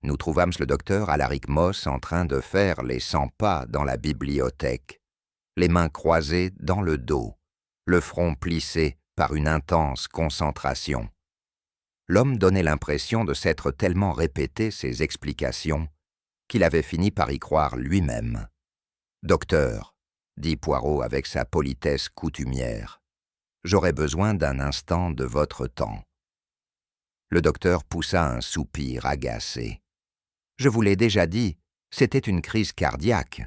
Nous trouvâmes le docteur Alaric Moss en train de faire les 100 pas dans la bibliothèque, les mains croisées dans le dos, le front plissé par une intense concentration. L'homme donnait l'impression de s'être tellement répété ses explications qu'il avait fini par y croire lui-même. « Docteur, » dit Poirot avec sa politesse coutumière, « j'aurais besoin d'un instant de votre temps. » Le docteur poussa un soupir agacé. « Je vous l'ai déjà dit, c'était une crise cardiaque. »«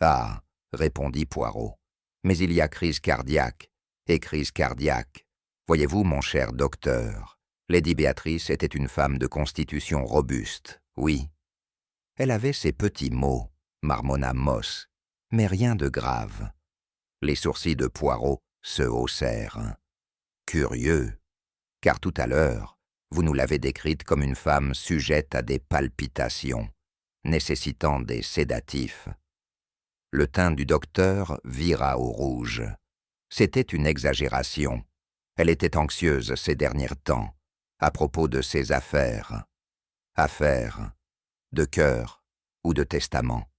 Ah, » répondit Poirot, « mais il y a crise cardiaque et crise cardiaque. Voyez-vous, mon cher docteur, Lady Béatrice était une femme de constitution robuste, oui. Elle avait ses petits maux, marmonna Moss, mais rien de grave. » Les sourcils de Poirot se haussèrent. Curieux, car tout à l'heure, vous nous l'avez décrite comme une femme sujette à des palpitations, nécessitant des sédatifs. Le teint du docteur vira au rouge. C'était une exagération. Elle était anxieuse ces derniers temps, à propos de ses affaires. Affaires, de cœur ou de testament.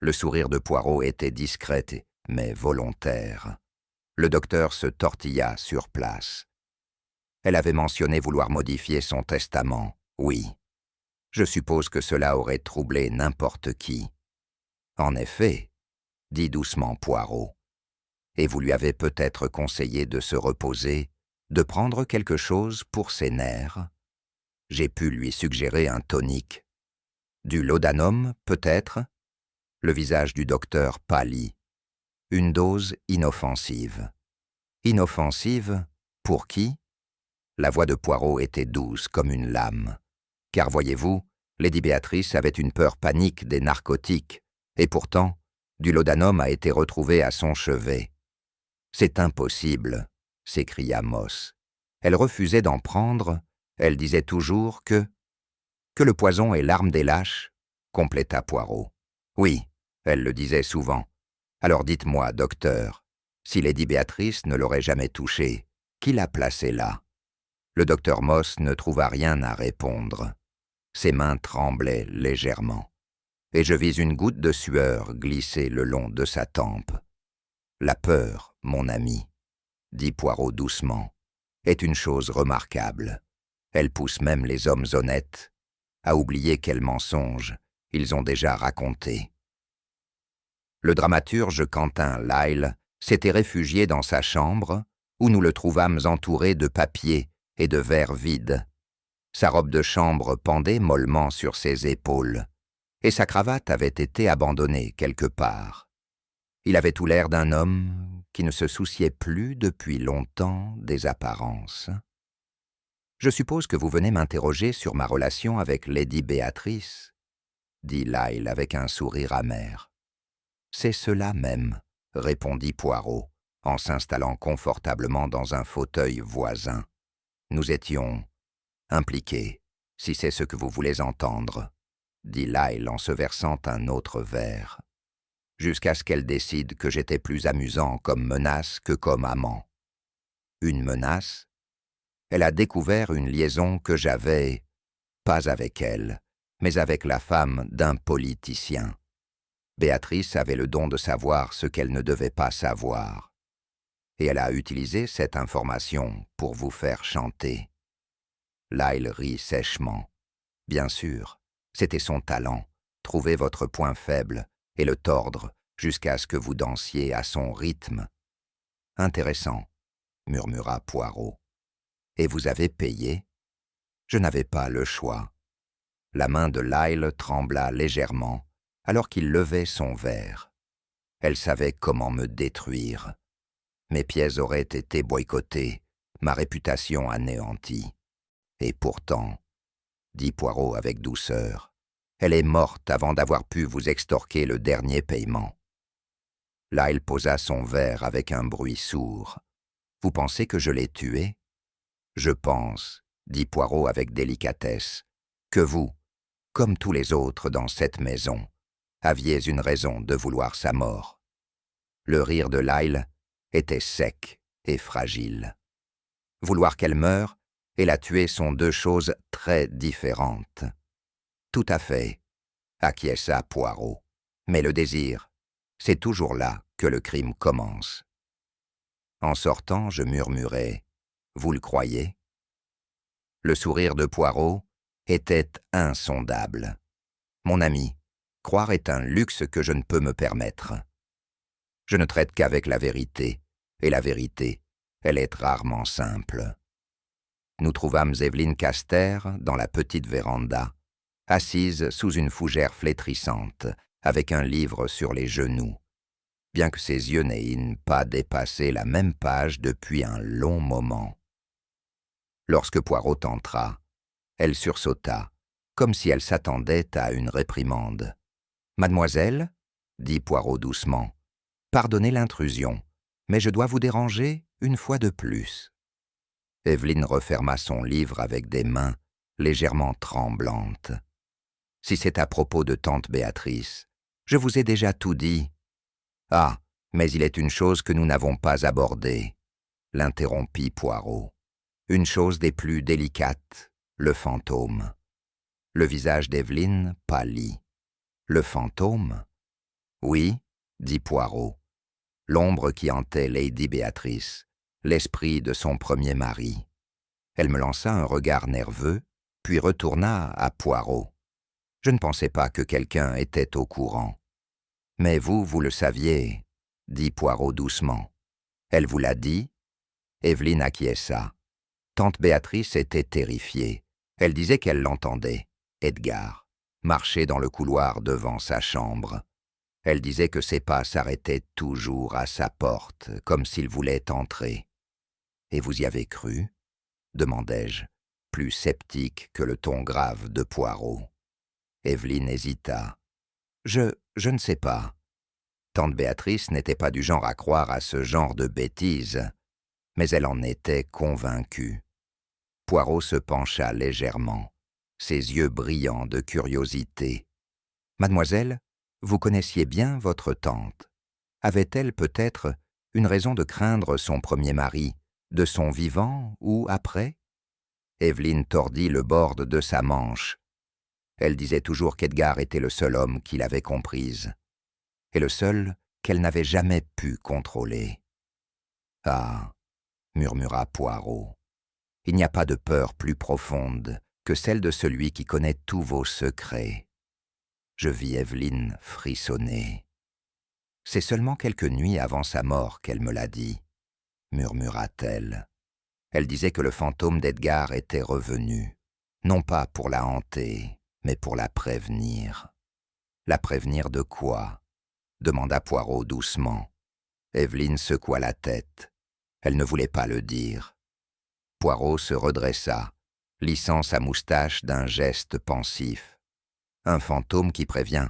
Le sourire de Poirot était discret, mais volontaire. Le docteur se tortilla sur place. Elle avait mentionné vouloir modifier son testament, oui. Je suppose que cela aurait troublé n'importe qui. En effet, dit doucement Poirot. Et vous lui avez peut-être conseillé de se reposer, de prendre quelque chose pour ses nerfs. J'ai pu lui suggérer un tonique. Du laudanum, peut-être? Le visage du docteur pâlit. Une dose inoffensive. Inoffensive, pour qui? La voix de Poirot était douce comme une lame. Car voyez-vous, Lady Béatrice avait une peur panique des narcotiques, et pourtant, du laudanum a été retrouvé à son chevet. « C'est impossible !» s'écria Moss. Elle refusait d'en prendre, elle disait toujours que le poison est l'arme des lâches, compléta Poirot. Oui, elle le disait souvent. Alors dites-moi, docteur, si Lady Béatrice ne l'aurait jamais touché, qui l'a placé là? Le docteur Moss ne trouva rien à répondre. Ses mains tremblaient légèrement, et je vis une goutte de sueur glisser le long de sa tempe. La peur, mon ami, dit Poirot doucement, est une chose remarquable. Elle pousse même les hommes honnêtes à oublier quels mensonges ils ont déjà racontés. Le dramaturge Quentin Lyle s'était réfugié dans sa chambre, où nous le trouvâmes entouré de papiers et de verres vides. Sa robe de chambre pendait mollement sur ses épaules, et sa cravate avait été abandonnée quelque part. Il avait tout l'air d'un homme qui ne se souciait plus depuis longtemps des apparences. « Je suppose que vous venez m'interroger sur ma relation avec Lady Béatrice, dit Lyle avec un sourire amer. « C'est cela même, répondit Poirot, en s'installant confortablement dans un fauteuil voisin. Nous étions impliqués, si c'est ce que vous voulez entendre, dit Lyle en se versant un autre verre, jusqu'à ce qu'elle décide que j'étais plus amusant comme menace que comme amant. Une menace? Elle a découvert une liaison que j'avais, pas avec elle, mais avec la femme d'un politicien. Béatrice avait le don de savoir ce qu'elle ne devait pas savoir. Et elle a utilisé cette information pour vous faire chanter. » Lyle rit sèchement. Bien sûr, c'était son talent, trouver votre point faible et le tordre jusqu'à ce que vous dansiez à son rythme. « Intéressant, » murmura Poirot. « Et vous avez payé ?» Je n'avais pas le choix. La main de Lyle trembla légèrement alors qu'il levait son verre. Elle savait comment me détruire. Mes pièces auraient été boycottées, ma réputation anéantie. Et pourtant, dit Poirot avec douceur, elle est morte avant d'avoir pu vous extorquer le dernier paiement. Lyle posa son verre avec un bruit sourd. Vous pensez que je l'ai tuée? Je pense, dit Poirot avec délicatesse, que vous, comme tous les autres dans cette maison, aviez une raison de vouloir sa mort. Le rire de Lyle était sec et fragile. Vouloir qu'elle meure et la tuer sont deux choses très différentes. Tout à fait, acquiesça Poirot. Mais le désir, c'est toujours là que le crime commence. En sortant, je murmurai « Vous le croyez ?» Le sourire de Poirot était insondable. Mon ami, croire est un luxe que je ne peux me permettre. Je ne traite qu'avec la vérité, et la vérité, elle est rarement simple. Nous trouvâmes Evelyne Caster dans la petite véranda, assise sous une fougère flétrissante, avec un livre sur les genoux, bien que ses yeux n'aient pas dépassé la même page depuis un long moment. Lorsque Poirot entra, elle sursauta, comme si elle s'attendait à une réprimande. « Mademoiselle, dit Poirot doucement, pardonnez l'intrusion. mais je dois vous déranger une fois de plus. » Evelyne referma son livre avec des mains légèrement tremblantes. « Si c'est à propos de tante Béatrice, je vous ai déjà tout dit. »« Ah, mais il est une chose que nous n'avons pas abordée, » l'interrompit Poirot. « Une chose des plus délicates, le fantôme. » Le visage d'Evelyne pâlit. « Le fantôme ?»« Oui, » dit Poirot. « L'ombre qui hantait Lady Béatrice, l'esprit de son premier mari. » Elle me lança un regard nerveux, puis retourna à Poirot. « Je ne pensais pas que quelqu'un était au courant. »« Mais vous le saviez, » dit Poirot doucement. « Elle vous l'a dit ?» Evelyne acquiesça. Tante Béatrice était terrifiée. Elle disait qu'elle l'entendait, Edgar, marcher dans le couloir devant sa chambre. Elle disait que ses pas s'arrêtaient toujours à sa porte, comme s'il voulait entrer. « Et vous y avez cru ?» demandai-je, plus sceptique que le ton grave de Poirot. Evelyne hésita. « Je ne sais pas. » Tante Béatrice n'était pas du genre à croire à ce genre de bêtises, mais elle en était convaincue. Poirot se pencha légèrement, ses yeux brillants de curiosité. « Mademoiselle, vous connaissiez bien votre tante. Avait-elle peut-être une raison de craindre son premier mari, de son vivant ou après ?» Evelyne tordit le bord de sa manche. Elle disait toujours qu'Edgar était le seul homme qui l'avait comprise, et le seul qu'elle n'avait jamais pu contrôler. « Ah !» murmura Poirot. « Il n'y a pas de peur plus profonde que celle de celui qui connaît tous vos secrets. » Je vis Evelyne frissonner. « C'est seulement quelques nuits avant sa mort qu'elle me l'a dit, » murmura-t-elle. Elle disait que le fantôme d'Edgar était revenu, non pas pour la hanter, mais pour la prévenir. « La prévenir de quoi ?» demanda Poirot doucement. Evelyne secoua la tête. Elle ne voulait pas le dire. Poirot se redressa, lissant sa moustache d'un geste pensif. « Un fantôme qui prévient,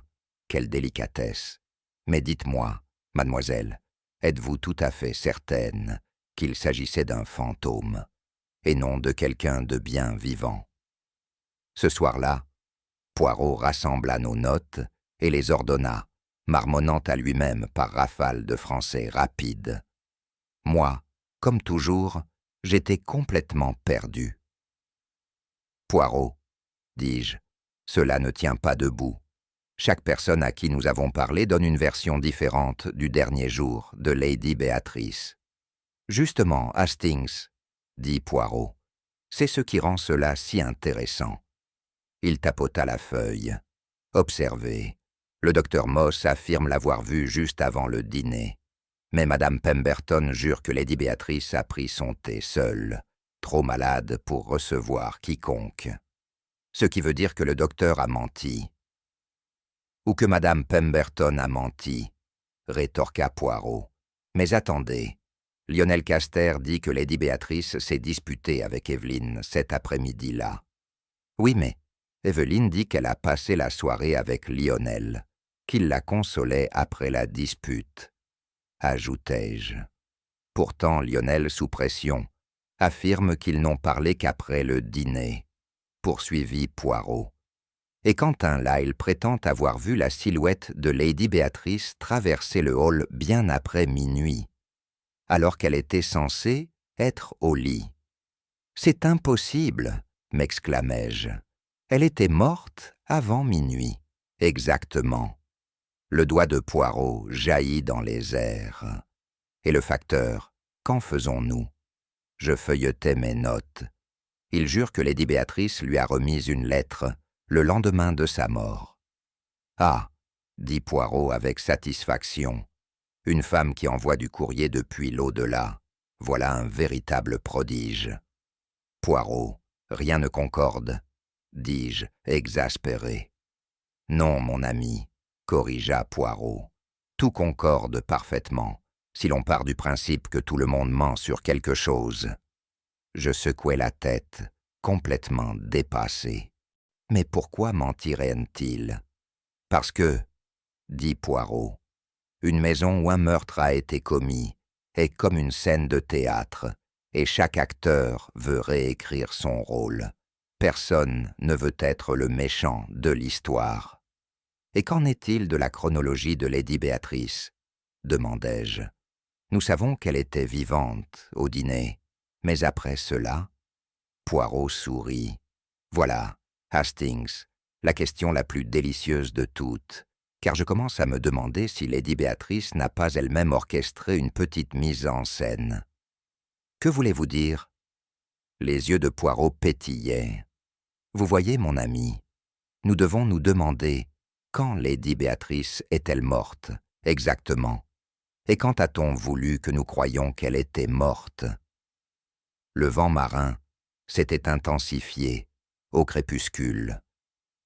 quelle délicatesse. Mais dites-moi, mademoiselle, êtes-vous tout à fait certaine qu'il s'agissait d'un fantôme, et non de quelqu'un de bien vivant ?» Ce soir-là, Poirot rassembla nos notes et les ordonna, marmonnant à lui-même par rafales de français rapide. Moi, comme toujours, j'étais complètement perdu. « Poirot, dis-je, cela ne tient pas debout. Chaque personne à qui nous avons parlé donne une version différente du dernier jour de Lady Béatrice. »« Justement, Hastings, » dit Poirot, « c'est ce qui rend cela si intéressant. » Il tapota la feuille. « Observez, le docteur Moss affirme l'avoir vu juste avant le dîner. Mais Madame Pemberton jure que Lady Béatrice a pris son thé seule, trop malade pour recevoir quiconque. Ce qui veut dire que le docteur a menti. »« Ou que Madame Pemberton a menti, » rétorqua Poirot. « Mais attendez, Lionel Caster dit que Lady Béatrice s'est disputée avec Evelyne cet après-midi-là. »« Oui, mais Evelyne dit qu'elle a passé la soirée avec Lionel, qu'il la consolait après la dispute. » Ajoutai-je. Pourtant Lionel, sous pression, affirme qu'ils n'ont parlé qu'après le dîner, poursuivit Poirot. Et Quentin Lyle prétend avoir vu la silhouette de Lady Béatrice traverser le hall bien après minuit, alors qu'elle était censée être au lit. « C'est impossible !» m'exclamai-je. « Elle était morte avant minuit. » « Exactement. » Le doigt de Poirot jaillit dans les airs. « Et le facteur, qu'en faisons-nous » Je feuilletai mes notes. Il jure que Lady Béatrice lui a remis une lettre le lendemain de sa mort. « Ah !» dit Poirot avec satisfaction. « Une femme qui envoie du courrier depuis l'au-delà. Voilà un véritable prodige. »« Poirot, rien ne concorde, » dis-je, exaspéré. « Non, mon ami, » corrigea Poirot. « Tout concorde parfaitement, si l'on part du principe que tout le monde ment sur quelque chose. » Je secouai la tête, complètement dépassé. « Mais pourquoi mentirait-il ?»« Parce que, » dit Poirot, « une maison où un meurtre a été commis est comme une scène de théâtre, et chaque acteur veut réécrire son rôle. Personne ne veut être le méchant de l'histoire. Et qu'en est-il de la chronologie de Lady Béatrice ? Demandai-je. Nous savons qu'elle était vivante au dîner, mais après cela, Poirot sourit. Voilà, Hastings, la question la plus délicieuse de toutes, car je commence à me demander si Lady Béatrice n'a pas elle-même orchestré une petite mise en scène. Que voulez-vous dire ? Les yeux de Poirot pétillaient. Vous voyez, mon ami, nous devons nous demander quand Lady Béatrice est-elle morte, exactement, et quand a-t-on voulu que nous croyions qu'elle était morte ? Le vent marin s'était intensifié au crépuscule,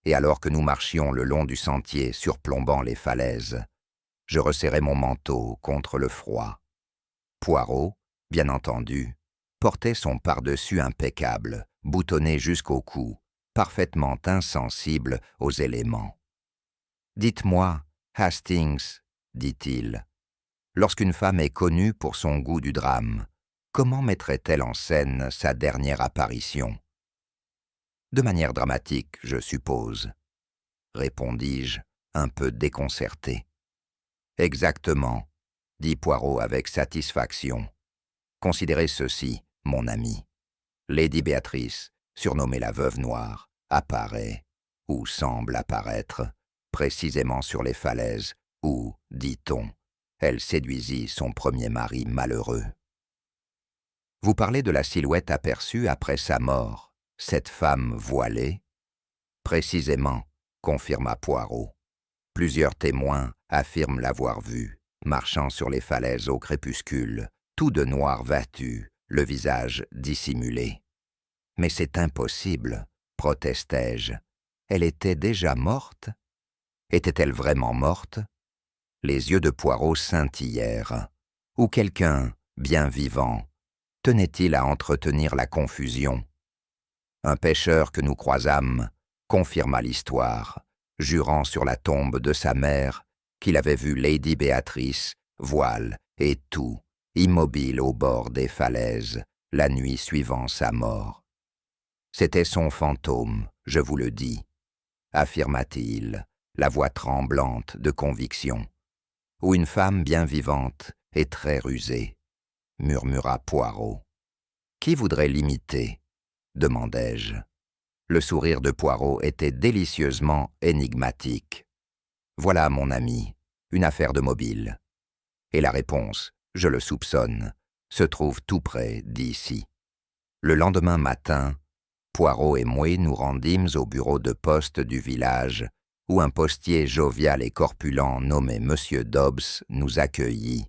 et alors que nous marchions le long du sentier surplombant les falaises, je resserrai mon manteau contre le froid. Poirot, bien entendu, portait son pardessus impeccable, boutonné jusqu'au cou, parfaitement insensible aux éléments. « Dites-moi, Hastings, dit-il, lorsqu'une femme est connue pour son goût du drame, comment mettrait-elle en scène sa dernière apparition ? » « De manière dramatique, je suppose, » répondis-je, un peu déconcerté. « Exactement, » dit Poirot avec satisfaction. « Considérez ceci, mon ami. Lady Béatrice, surnommée la Veuve Noire, apparaît, ou semble apparaître, précisément sur les falaises où, dit-on, elle séduisit son premier mari malheureux. Vous parlez de la silhouette aperçue après sa mort, cette femme voilée ? Précisément, confirma Poirot. Plusieurs témoins affirment l'avoir vue, marchant sur les falaises au crépuscule, tout de noir vêtu, le visage dissimulé. Mais c'est impossible, protestai-je. Elle était déjà morte ? Était-elle vraiment morte ? Les yeux de Poirot scintillèrent. Ou quelqu'un, bien vivant, tenait-il à entretenir la confusion ? Un pêcheur que nous croisâmes confirma l'histoire, jurant sur la tombe de sa mère qu'il avait vu Lady Béatrice, voile et tout, immobile au bord des falaises, la nuit suivant sa mort. C'était son fantôme, je vous le dis, affirma-t-il, la voix tremblante de conviction. Ou une femme bien vivante et très rusée, murmura Poirot. Qui voudrait l'imiter ? Demandai-je. Le sourire de Poirot était délicieusement énigmatique. Voilà, mon ami, une affaire de mobile. Et la réponse, je le soupçonne, se trouve tout près d'ici. Le lendemain matin, Poirot et moi nous rendîmes au bureau de poste du village, où un postier jovial et corpulent nommé M. Dobbs nous accueillit.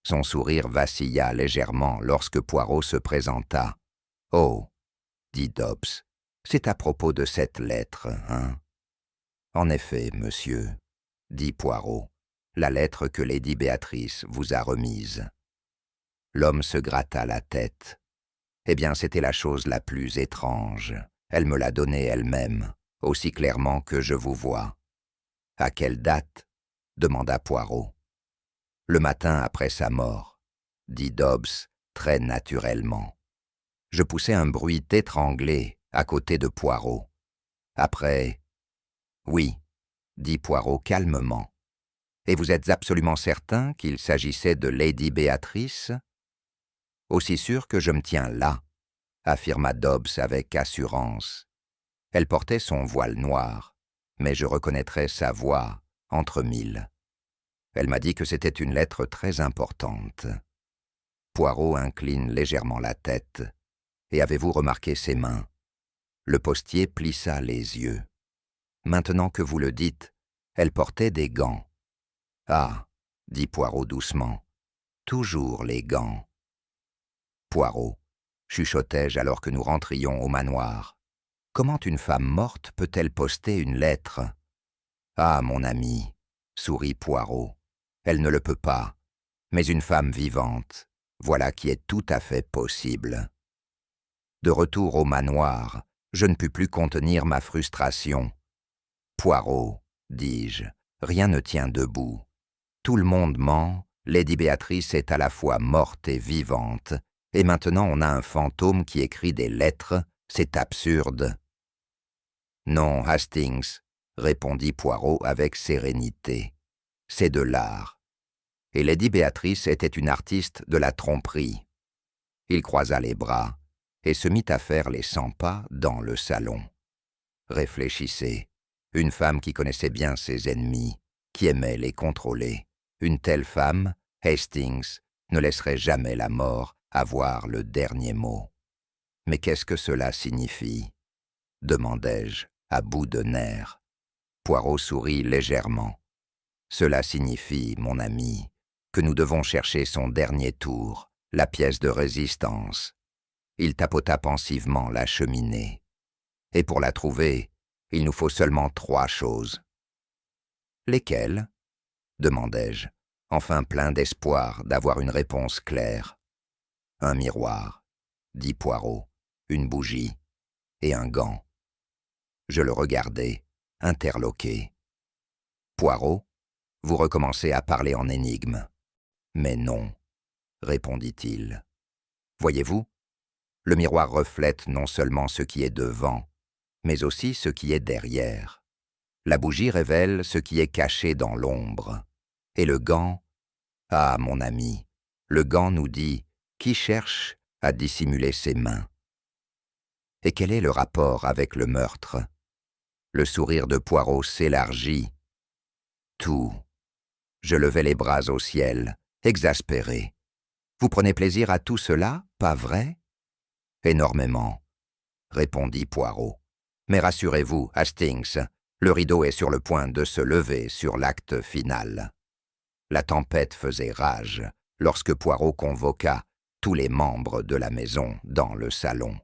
Son sourire vacilla légèrement lorsque Poirot se présenta. « Oh, dit Dobbs, c'est à propos de cette lettre, hein ? » « En effet, monsieur, » dit Poirot, « la lettre que Lady Béatrice vous a remise. » L'homme se gratta la tête. « Eh bien, c'était la chose la plus étrange. Elle me l'a donnée elle-même, aussi clairement que je vous vois. »« À quelle date ? » demanda Poirot. « Le matin après sa mort, » dit Dobbs très naturellement. Je poussai un bruit étranglé à côté de Poirot. Après, « Oui, » dit Poirot calmement. « Et vous êtes absolument certain qu'il s'agissait de Lady Béatrice ? » « Aussi sûr que je me tiens là, » affirma Dobbs avec assurance. Elle portait son voile noir, mais je reconnaîtrais sa voix entre mille. Elle m'a dit que c'était une lettre très importante. Poirot incline légèrement la tête. Et avez-vous remarqué ses mains ? Le postier plissa les yeux. Maintenant que vous le dites, elle portait des gants. Ah, dit Poirot doucement, toujours les gants. Poirot, chuchotai-je alors que nous rentrions au manoir. Comment une femme morte peut-elle poster une lettre ? Ah, mon ami, sourit Poirot, elle ne le peut pas, mais une femme vivante, voilà qui est tout à fait possible. De retour au manoir, je ne pus plus contenir ma frustration. Poirot, dis-je, rien ne tient debout. Tout le monde ment Lady Béatrice est à la fois morte et vivante, et maintenant on a un fantôme qui écrit des lettres, c'est absurde. » « Non, Hastings, » répondit Poirot avec sérénité. « C'est de l'art. » Et Lady Béatrice était une artiste de la tromperie. Il croisa les bras et se mit à faire les 100 pas dans le salon. Réfléchissez, une femme qui connaissait bien ses ennemis, qui aimait les contrôler. Une telle femme, Hastings, ne laisserait jamais la mort avoir le dernier mot. « Mais qu'est-ce que cela signifie ?» demandai-je, à bout de nerfs. Poirot sourit légèrement. « Cela signifie, mon ami, que nous devons chercher son dernier tour, la pièce de résistance. » Il tapota pensivement la cheminée. « Et pour la trouver, il nous faut seulement 3 choses. »« Lesquelles ?» demandai-je, enfin plein d'espoir d'avoir une réponse claire. « Un miroir, » dit Poirot, « une bougie et un gant. » Je le regardai, interloqué. « Poirot, vous recommencez à parler en énigme. »« Mais non, » répondit-il. « Voyez-vous, le miroir reflète non seulement ce qui est devant, mais aussi ce qui est derrière. La bougie révèle ce qui est caché dans l'ombre. Et le gant, ah mon ami, le gant nous dit qui cherche à dissimuler ses mains. Et quel est le rapport avec le meurtre? Le sourire de Poirot s'élargit. Tout. Je levai les bras au ciel, exaspéré. Vous prenez plaisir à tout cela, pas vrai? Énormément, répondit Poirot. Mais rassurez-vous, Hastings, le rideau est sur le point de se lever sur l'acte final. La tempête faisait rage lorsque Poirot convoqua tous les membres de la maison dans le salon.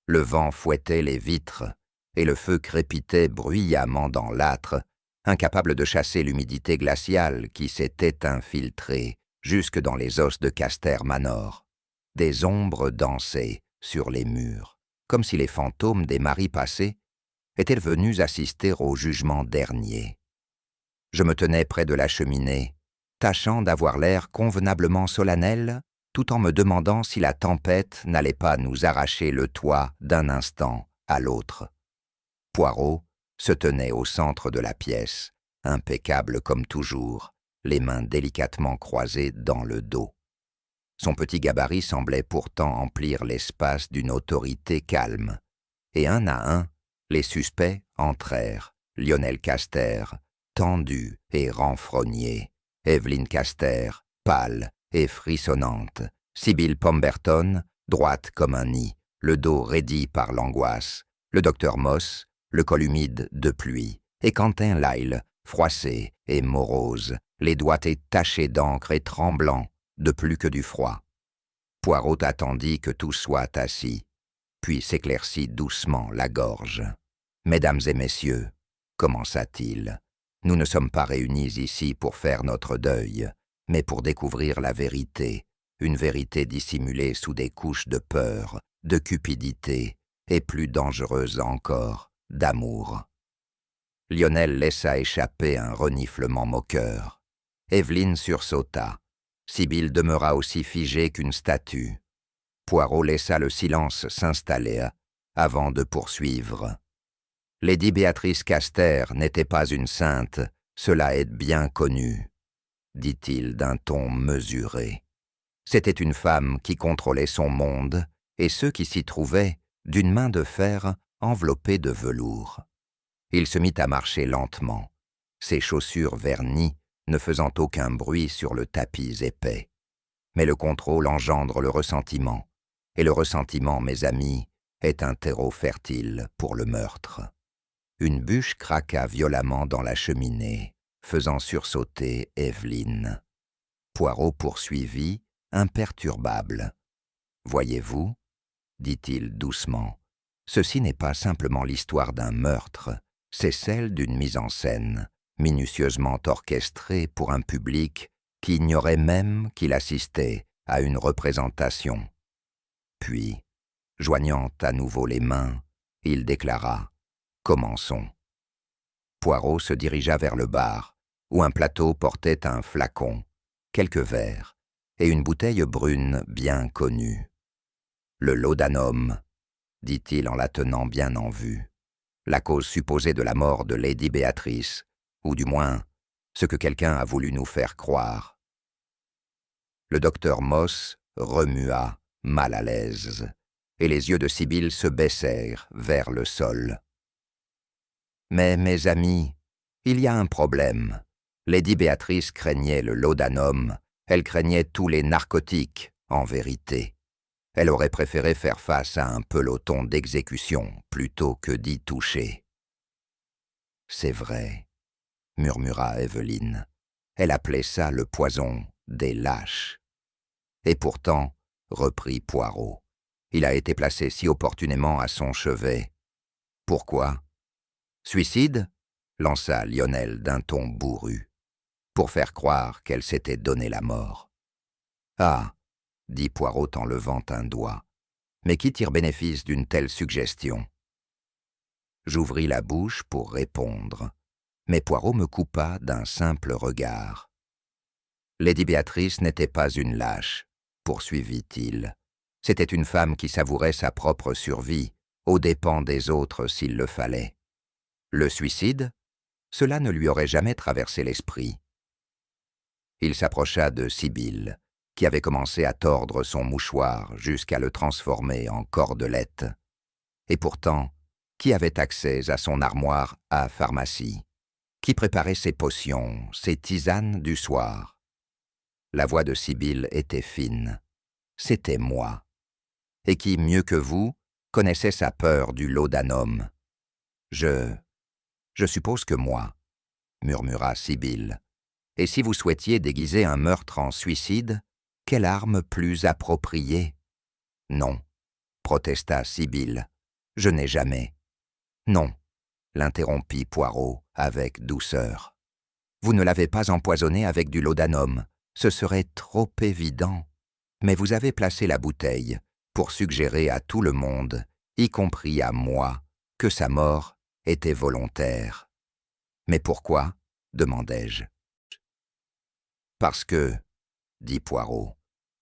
Le vent fouettait les vitres et le feu crépitait bruyamment dans l'âtre, incapable de chasser l'humidité glaciale qui s'était infiltrée jusque dans les os de Caster Manor. Des ombres dansaient sur les murs, comme si les fantômes des maris passés étaient venus assister au jugement dernier. Je me tenais près de la cheminée, tâchant d'avoir l'air convenablement solennel, tout en me demandant si la tempête n'allait pas nous arracher le toit d'un instant à l'autre. Poirot se tenait au centre de la pièce, impeccable comme toujours, les mains délicatement croisées dans le dos. Son petit gabarit semblait pourtant emplir l'espace d'une autorité calme, et un à un, les suspects entrèrent. Lionel Caster, tendu et renfrogné, Evelyn Caster, pâle et frissonnante, Sybil Pemberton, droite comme un nid, le dos raidi par l'angoisse, le docteur Moss, le col humide de pluie, et Quentin Lyle, froissé et morose, les doigts tachés d'encre et tremblants de plus que du froid. Poirot attendit que tous soient assis, puis s'éclaircit doucement la gorge. « Mesdames et messieurs, » commença-t-il, « nous ne sommes pas réunis ici pour faire notre deuil, mais pour découvrir la vérité, une vérité dissimulée sous des couches de peur, de cupidité, et plus dangereuse encore, d'amour. » Lionel laissa échapper un reniflement moqueur. Evelyne sursauta. Sybil demeura aussi figée qu'une statue. Poirot laissa le silence s'installer avant de poursuivre. Lady Béatrice Caster n'était pas une sainte, cela est bien connu, dit-il d'un ton mesuré. C'était une femme qui contrôlait son monde et ceux qui s'y trouvaient d'une main de fer enveloppée de velours. Il se mit à marcher lentement, ses chaussures vernies ne faisant aucun bruit sur le tapis épais. Mais le contrôle engendre le ressentiment, et le ressentiment, mes amis, est un terreau fertile pour le meurtre. Une bûche craqua violemment dans la cheminée, faisant sursauter Evelyne. Poirot poursuivit, imperturbable. « Voyez-vous, » dit-il doucement, « ceci n'est pas simplement l'histoire d'un meurtre, c'est celle d'une mise en scène, minutieusement orchestrée pour un public qui ignorait même qu'il assistait à une représentation. » Puis, joignant à nouveau les mains, il déclara « Commençons. » Poirot se dirigea vers le bar, où un plateau portait un flacon. quelques verres et une bouteille brune bien connue. Le laudanum, dit-il en la tenant bien en vue. La cause supposée de la mort de Lady Béatrice, ou du moins, ce que quelqu'un a voulu nous faire croire. Le docteur Moss remua, mal à l'aise, et les yeux de Sibylle se baissèrent vers le sol. « Mais, mes amis, il y a un problème. Lady Béatrice craignait le laudanum, elle craignait tous les narcotiques, en vérité. Elle aurait préféré faire face à un peloton d'exécution plutôt que d'y toucher. »« C'est vrai, » murmura Evelyne. Elle appelait ça le poison des lâches. Et pourtant, reprit Poirot, il a été placé si opportunément à son chevet. Pourquoi? Suicide? Lança Lionel d'un ton bourru, pour faire croire qu'elle s'était donné la mort. Ah, dit Poirot en levant un doigt, mais qui tire bénéfice d'une telle suggestion? J'ouvris la bouche pour répondre, mais Poirot me coupa d'un simple regard. Lady Béatrice n'était pas une lâche, poursuivit-il. C'était une femme qui savourait sa propre survie, aux dépens des autres s'il le fallait. Le suicide? Cela ne lui aurait jamais traversé l'esprit. Il s'approcha de Sibylle, qui avait commencé à tordre son mouchoir jusqu'à le transformer en cordelette. Et pourtant, qui avait accès à son armoire à pharmacie? Qui préparait ses potions, ses tisanes du soir? La voix de Sibylle était fine. C'était moi. Et qui, mieux que vous, connaissait sa peur du laudanum? Je suppose que moi, murmura Sibylle. Et si vous souhaitiez déguiser un meurtre en suicide, quelle arme plus appropriée? Non, protesta Sibylle. Je n'ai jamais. Non, l'interrompit Poirot avec douceur. Vous ne l'avez pas empoisonné avec du laudanum. Ce serait trop évident. Mais vous avez placé la bouteille pour suggérer à tout le monde, y compris à moi, que sa mort était volontaire. Mais pourquoi? Demandai-je. Parce que, dit Poirot,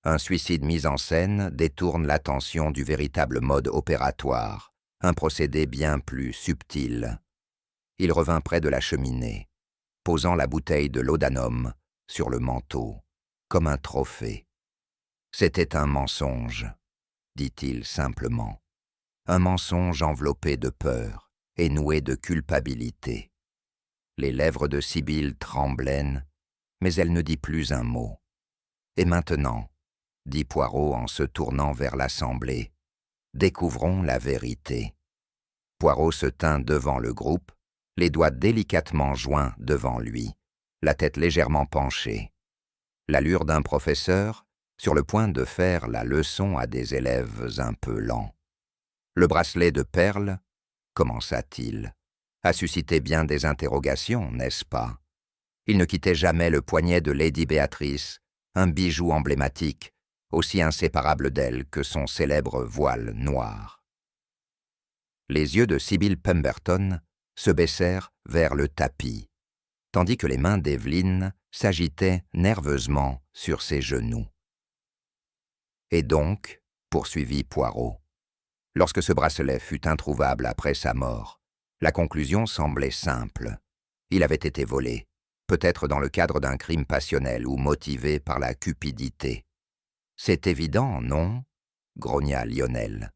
un suicide mis en scène détourne l'attention du véritable mode opératoire, un procédé bien plus subtil. Il revint près de la cheminée, posant la bouteille de laudanum sur le manteau, comme un trophée. C'était un mensonge, dit-il simplement, un mensonge enveloppé de peur et noué de culpabilité. Les lèvres de Sibylle tremblaient, mais elle ne dit plus un mot. Et maintenant, dit Poirot en se tournant vers l'assemblée, découvrons la vérité. Poirot se tint devant le groupe, les doigts délicatement joints devant lui, la tête légèrement penchée. L'allure d'un professeur sur le point de faire la leçon à des élèves un peu lents. Le bracelet de perles, commença-t-il, a suscité bien des interrogations, n'est-ce pas? Il ne quittait jamais le poignet de Lady Béatrice, un bijou emblématique, aussi inséparable d'elle que son célèbre voile noir. Les yeux de Sibylle Pemberton se baissèrent vers le tapis, tandis que les mains d'Evelyne s'agitaient nerveusement sur ses genoux. Et donc, poursuivit Poirot, lorsque ce bracelet fut introuvable après sa mort, la conclusion semblait simple. Il avait été volé, peut-être dans le cadre d'un crime passionnel ou motivé par la cupidité. C'est évident, non? Grogna Lionel.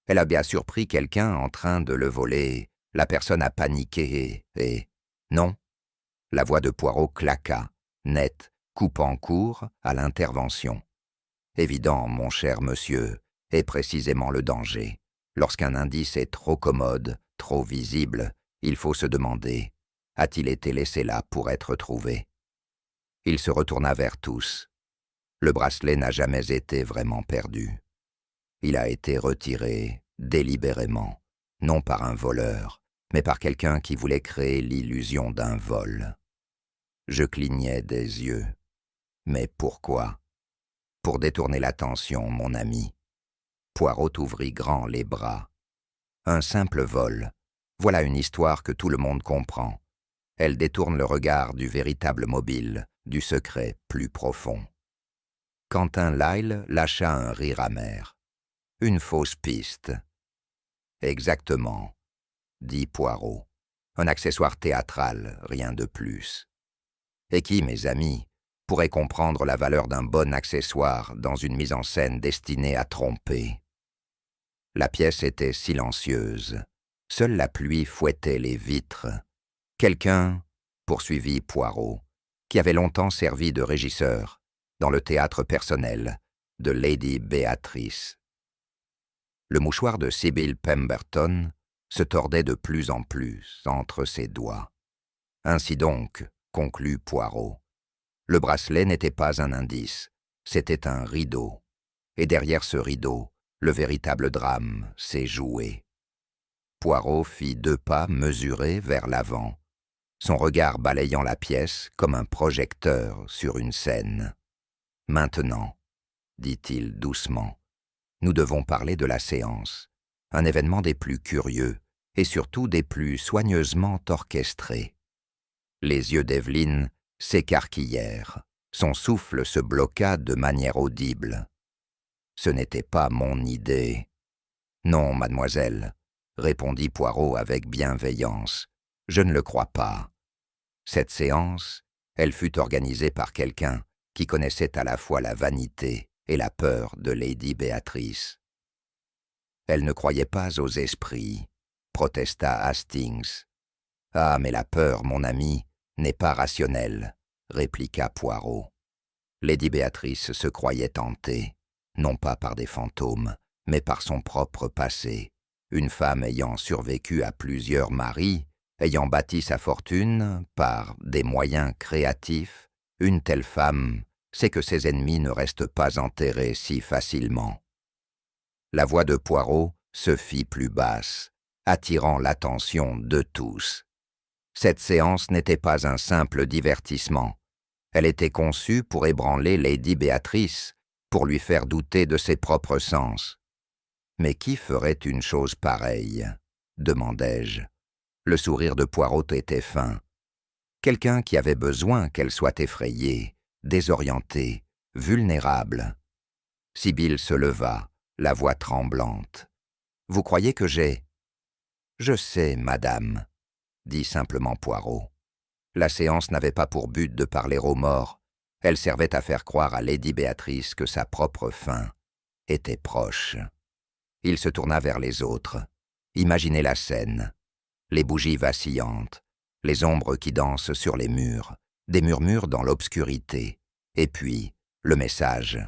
Elle a bien surpris quelqu'un en train de le voler, la personne a paniqué et... Non? La voix de Poirot claqua, nette, coupant court à l'intervention. Évident, mon cher monsieur, est précisément le danger. Lorsqu'un indice est trop commode, trop visible, il faut se demander, a-t-il été laissé là pour être trouvé? Il se retourna vers tous. Le bracelet n'a jamais été vraiment perdu. Il a été retiré délibérément, non par un voleur, mais par quelqu'un qui voulait créer l'illusion d'un vol. Je clignais des yeux. Mais pourquoi? Pour détourner l'attention, mon ami. Poirot ouvrit grand les bras. Un simple vol. Voilà une histoire que tout le monde comprend. Elle détourne le regard du véritable mobile, du secret plus profond. Quentin Lyle lâcha un rire amer. « Une fausse piste. »« Exactement, » dit Poirot. « Un accessoire théâtral, rien de plus. » Et qui, mes amis, pourrait comprendre la valeur d'un bon accessoire dans une mise en scène destinée à tromper? La pièce était silencieuse. Seule la pluie fouettait les vitres. Quelqu'un, poursuivit Poirot, qui avait longtemps servi de régisseur dans le théâtre personnel de Lady Béatrice. Le mouchoir de Sybil Pemberton se tordait de plus en plus entre ses doigts. Ainsi donc, conclut Poirot, le bracelet n'était pas un indice, c'était un rideau. Et derrière ce rideau, le véritable drame s'est joué. Poirot fit 2 pas mesurés vers l'avant, son regard balayant la pièce comme un projecteur sur une scène. « Maintenant, » dit-il doucement, « nous devons parler de la séance, un événement des plus curieux et surtout des plus soigneusement orchestrés. » Les yeux d'Evelyne s'écarquillèrent, son souffle se bloqua de manière audible. « Ce n'était pas mon idée. »« Non, mademoiselle, » répondit Poirot avec bienveillance, « je ne le crois pas. Cette séance, elle fut organisée par quelqu'un qui connaissait à la fois la vanité et la peur de Lady Béatrice. »« Elle ne croyait pas aux esprits, » protesta Hastings. « Ah, mais la peur, mon ami, n'est pas rationnelle, » répliqua Poirot. Lady Béatrice se croyait hantée, non pas par des fantômes, mais par son propre passé. Une femme ayant survécu à plusieurs maris, ayant bâti sa fortune par des moyens créatifs, une telle femme sait que ses ennemis ne restent pas enterrés si facilement. La voix de Poirot se fit plus basse, attirant l'attention de tous. Cette séance n'était pas un simple divertissement. Elle était conçue pour ébranler Lady Béatrice, pour lui faire douter de ses propres sens. « Mais qui ferait une chose pareille ?» demandai-je. Le sourire de Poirot était fin. Quelqu'un qui avait besoin qu'elle soit effrayée, désorientée, vulnérable. Sybil se leva, la voix tremblante. « Vous croyez que j'ai... »« Je sais, madame, » dit simplement Poirot. La séance n'avait pas pour but de parler aux morts. Elle servait à faire croire à Lady Béatrice que sa propre fin était proche. Il se tourna vers les autres. Imaginez la scène. Les bougies vacillantes, les ombres qui dansent sur les murs, des murmures dans l'obscurité. Et puis, le message.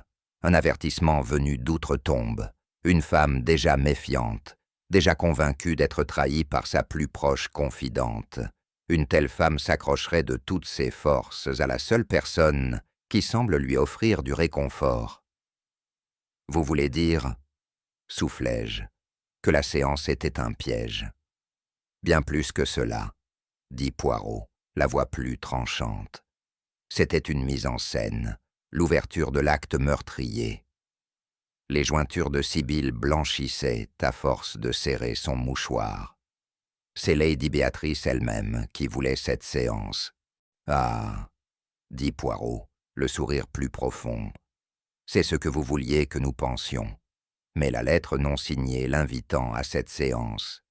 Un avertissement venu d'outre-tombe. Une femme déjà méfiante, déjà convaincue d'être trahie par sa plus proche confidente. Une telle femme s'accrocherait de toutes ses forces à la seule personne qui semble lui offrir du réconfort. « Vous voulez dire, » soufflai-je, « que la séance était un piège. »« Bien plus que cela, » dit Poirot, la voix plus tranchante. « C'était une mise en scène, l'ouverture de l'acte meurtrier. » Les jointures de Sybil blanchissaient à force de serrer son mouchoir. C'est Lady Béatrice elle-même qui voulait cette séance. « Ah, » dit Poirot, le sourire plus profond, « c'est ce que vous vouliez que nous pensions. Mais la lettre non signée l'invitant à cette séance,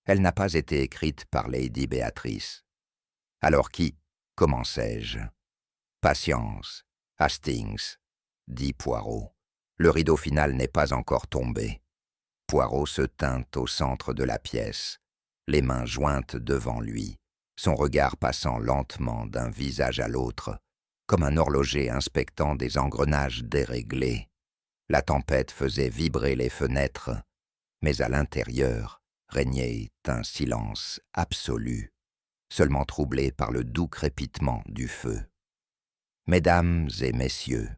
elle n'a pas été écrite par Lady Béatrice. Alors qui, commençai-je. Patience, Hastings, dit Poirot. Le rideau final n'est pas encore tombé. Poirot se tint au centre de la pièce, les mains jointes devant lui, son regard passant lentement d'un visage à l'autre, comme un horloger inspectant des engrenages déréglés. La tempête faisait vibrer les fenêtres, mais à l'intérieur régnait un silence absolu, seulement troublé par le doux crépitement du feu. « Mesdames et messieurs, »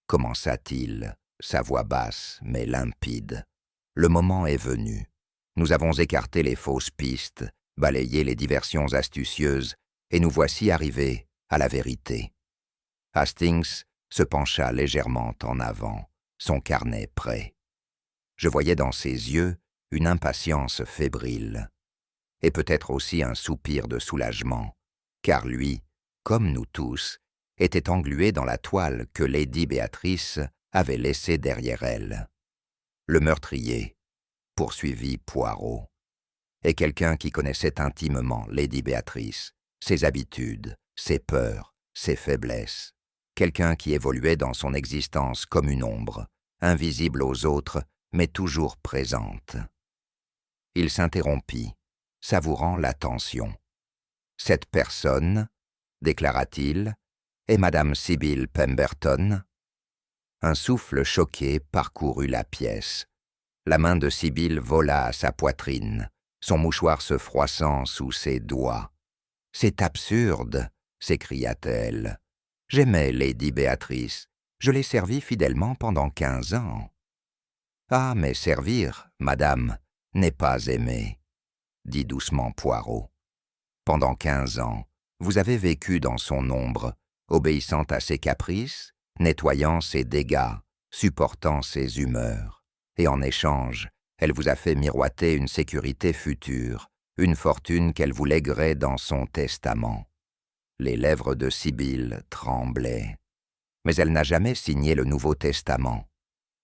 commença-t-il, sa voix basse mais limpide, « le moment est venu. Nous avons écarté les fausses pistes, balayé les diversions astucieuses, et nous voici arrivés à la vérité. » Hastings se pencha légèrement en avant, son carnet prêt. Je voyais dans ses yeux une impatience fébrile, et peut-être aussi un soupir de soulagement, car lui, comme nous tous, était engluée dans la toile que Lady Béatrice avait laissée derrière elle. Le meurtrier, poursuivit Poirot, est quelqu'un qui connaissait intimement Lady Béatrice, ses habitudes, ses peurs, ses faiblesses, quelqu'un qui évoluait dans son existence comme une ombre, invisible aux autres, mais toujours présente. Il s'interrompit, savourant l'attention. « Cette personne, déclara-t-il, est Madame Sibyl Pemberton ?» Un souffle choqué parcourut la pièce. La main de Sibyl vola à sa poitrine, son mouchoir se froissant sous ses doigts. « C'est absurde !» s'écria-t-elle. « J'aimais Lady Béatrice. Je l'ai servie fidèlement pendant 15 ans. »« Ah, mais servir, madame, n'est pas aimer, » dit doucement Poirot. « Pendant 15 ans, vous avez vécu dans son ombre, obéissant à ses caprices, nettoyant ses dégâts, supportant ses humeurs. Et en échange, elle vous a fait miroiter une sécurité future, une fortune qu'elle vous lèguerait dans son testament. » Les lèvres de Sibyl tremblaient. Mais elle n'a jamais signé le Nouveau Testament.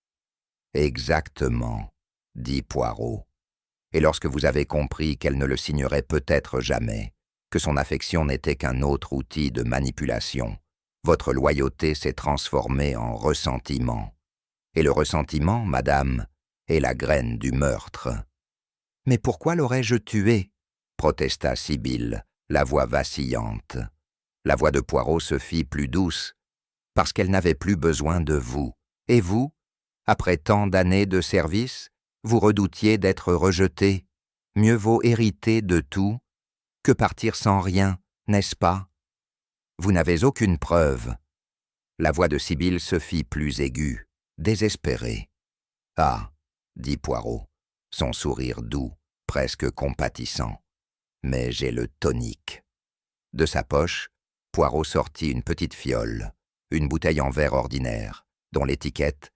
« Exactement, » dit Poirot. « Et lorsque vous avez compris qu'elle ne le signerait peut-être jamais, que son affection n'était qu'un autre outil de manipulation, votre loyauté s'est transformée en ressentiment. Et le ressentiment, madame, est la graine du meurtre. »« Mais pourquoi l'aurais-je tué ?» protesta Sibyl, la voix vacillante. La voix de Poirot se fit plus douce, parce qu'elle n'avait plus besoin de vous. Et vous, après tant d'années de service, vous redoutiez d'être rejeté. Mieux vaut hériter de tout que partir sans rien, n'est-ce pas? Vous n'avez aucune preuve. La voix de Sibyl se fit plus aiguë, désespérée. « Ah !» dit Poirot, son sourire doux, presque compatissant. « Mais j'ai le tonique. » De sa poche, Poirot sortit une petite fiole, une bouteille en verre ordinaire, dont l'étiquette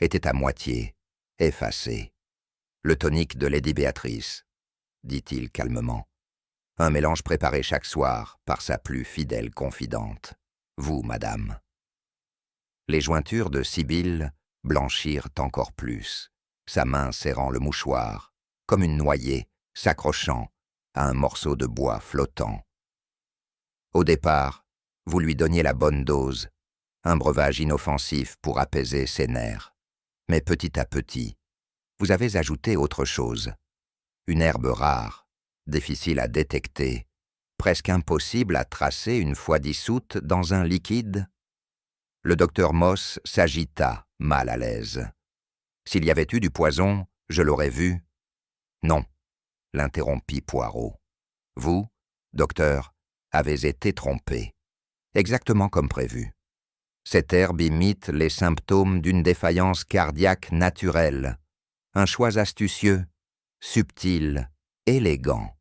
était à moitié effacée. « Le tonique de Lady Béatrice, » dit-il calmement. « Un mélange préparé chaque soir par sa plus fidèle confidente, vous, madame. » Les jointures de Sibyl blanchirent encore plus, sa main serrant le mouchoir, comme une noyée s'accrochant à un morceau de bois flottant. Au départ, vous lui donniez la bonne dose, un breuvage inoffensif pour apaiser ses nerfs. Mais petit à petit, vous avez ajouté autre chose. Une herbe rare, difficile à détecter, presque impossible à tracer une fois dissoute dans un liquide. Le docteur Moss s'agita, mal à l'aise. « S'il y avait eu du poison, je l'aurais vu. »« Non, » l'interrompit Poirot. « Vous, docteur, avez été trompé, exactement comme prévu. Cette herbe imite les symptômes d'une défaillance cardiaque naturelle, un choix astucieux, subtil, élégant. »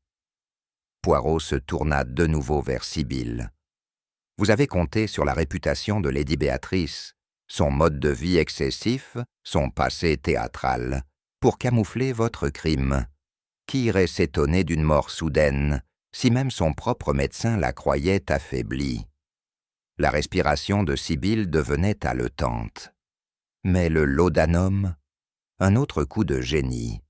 Poirot se tourna de nouveau vers Sibyl. « Vous avez compté sur la réputation de Lady Béatrice, son mode de vie excessif, son passé théâtral, pour camoufler votre crime. Qui irait s'étonner d'une mort soudaine, si même son propre médecin la croyait affaiblie? » La respiration de Sibyl devenait haletante. « Mais le laudanum, un autre coup de génie, »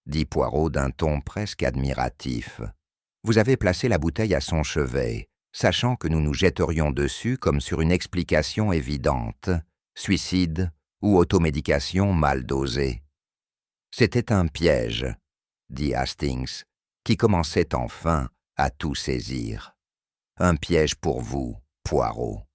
dit Poirot d'un ton presque admiratif. « Vous avez placé la bouteille à son chevet, sachant que nous nous jetterions dessus comme sur une explication évidente, suicide ou automédication mal dosée. »« C'était un piège, » dit Hastings, qui commençait enfin à tout saisir. « Un piège pour vous, Poirot. »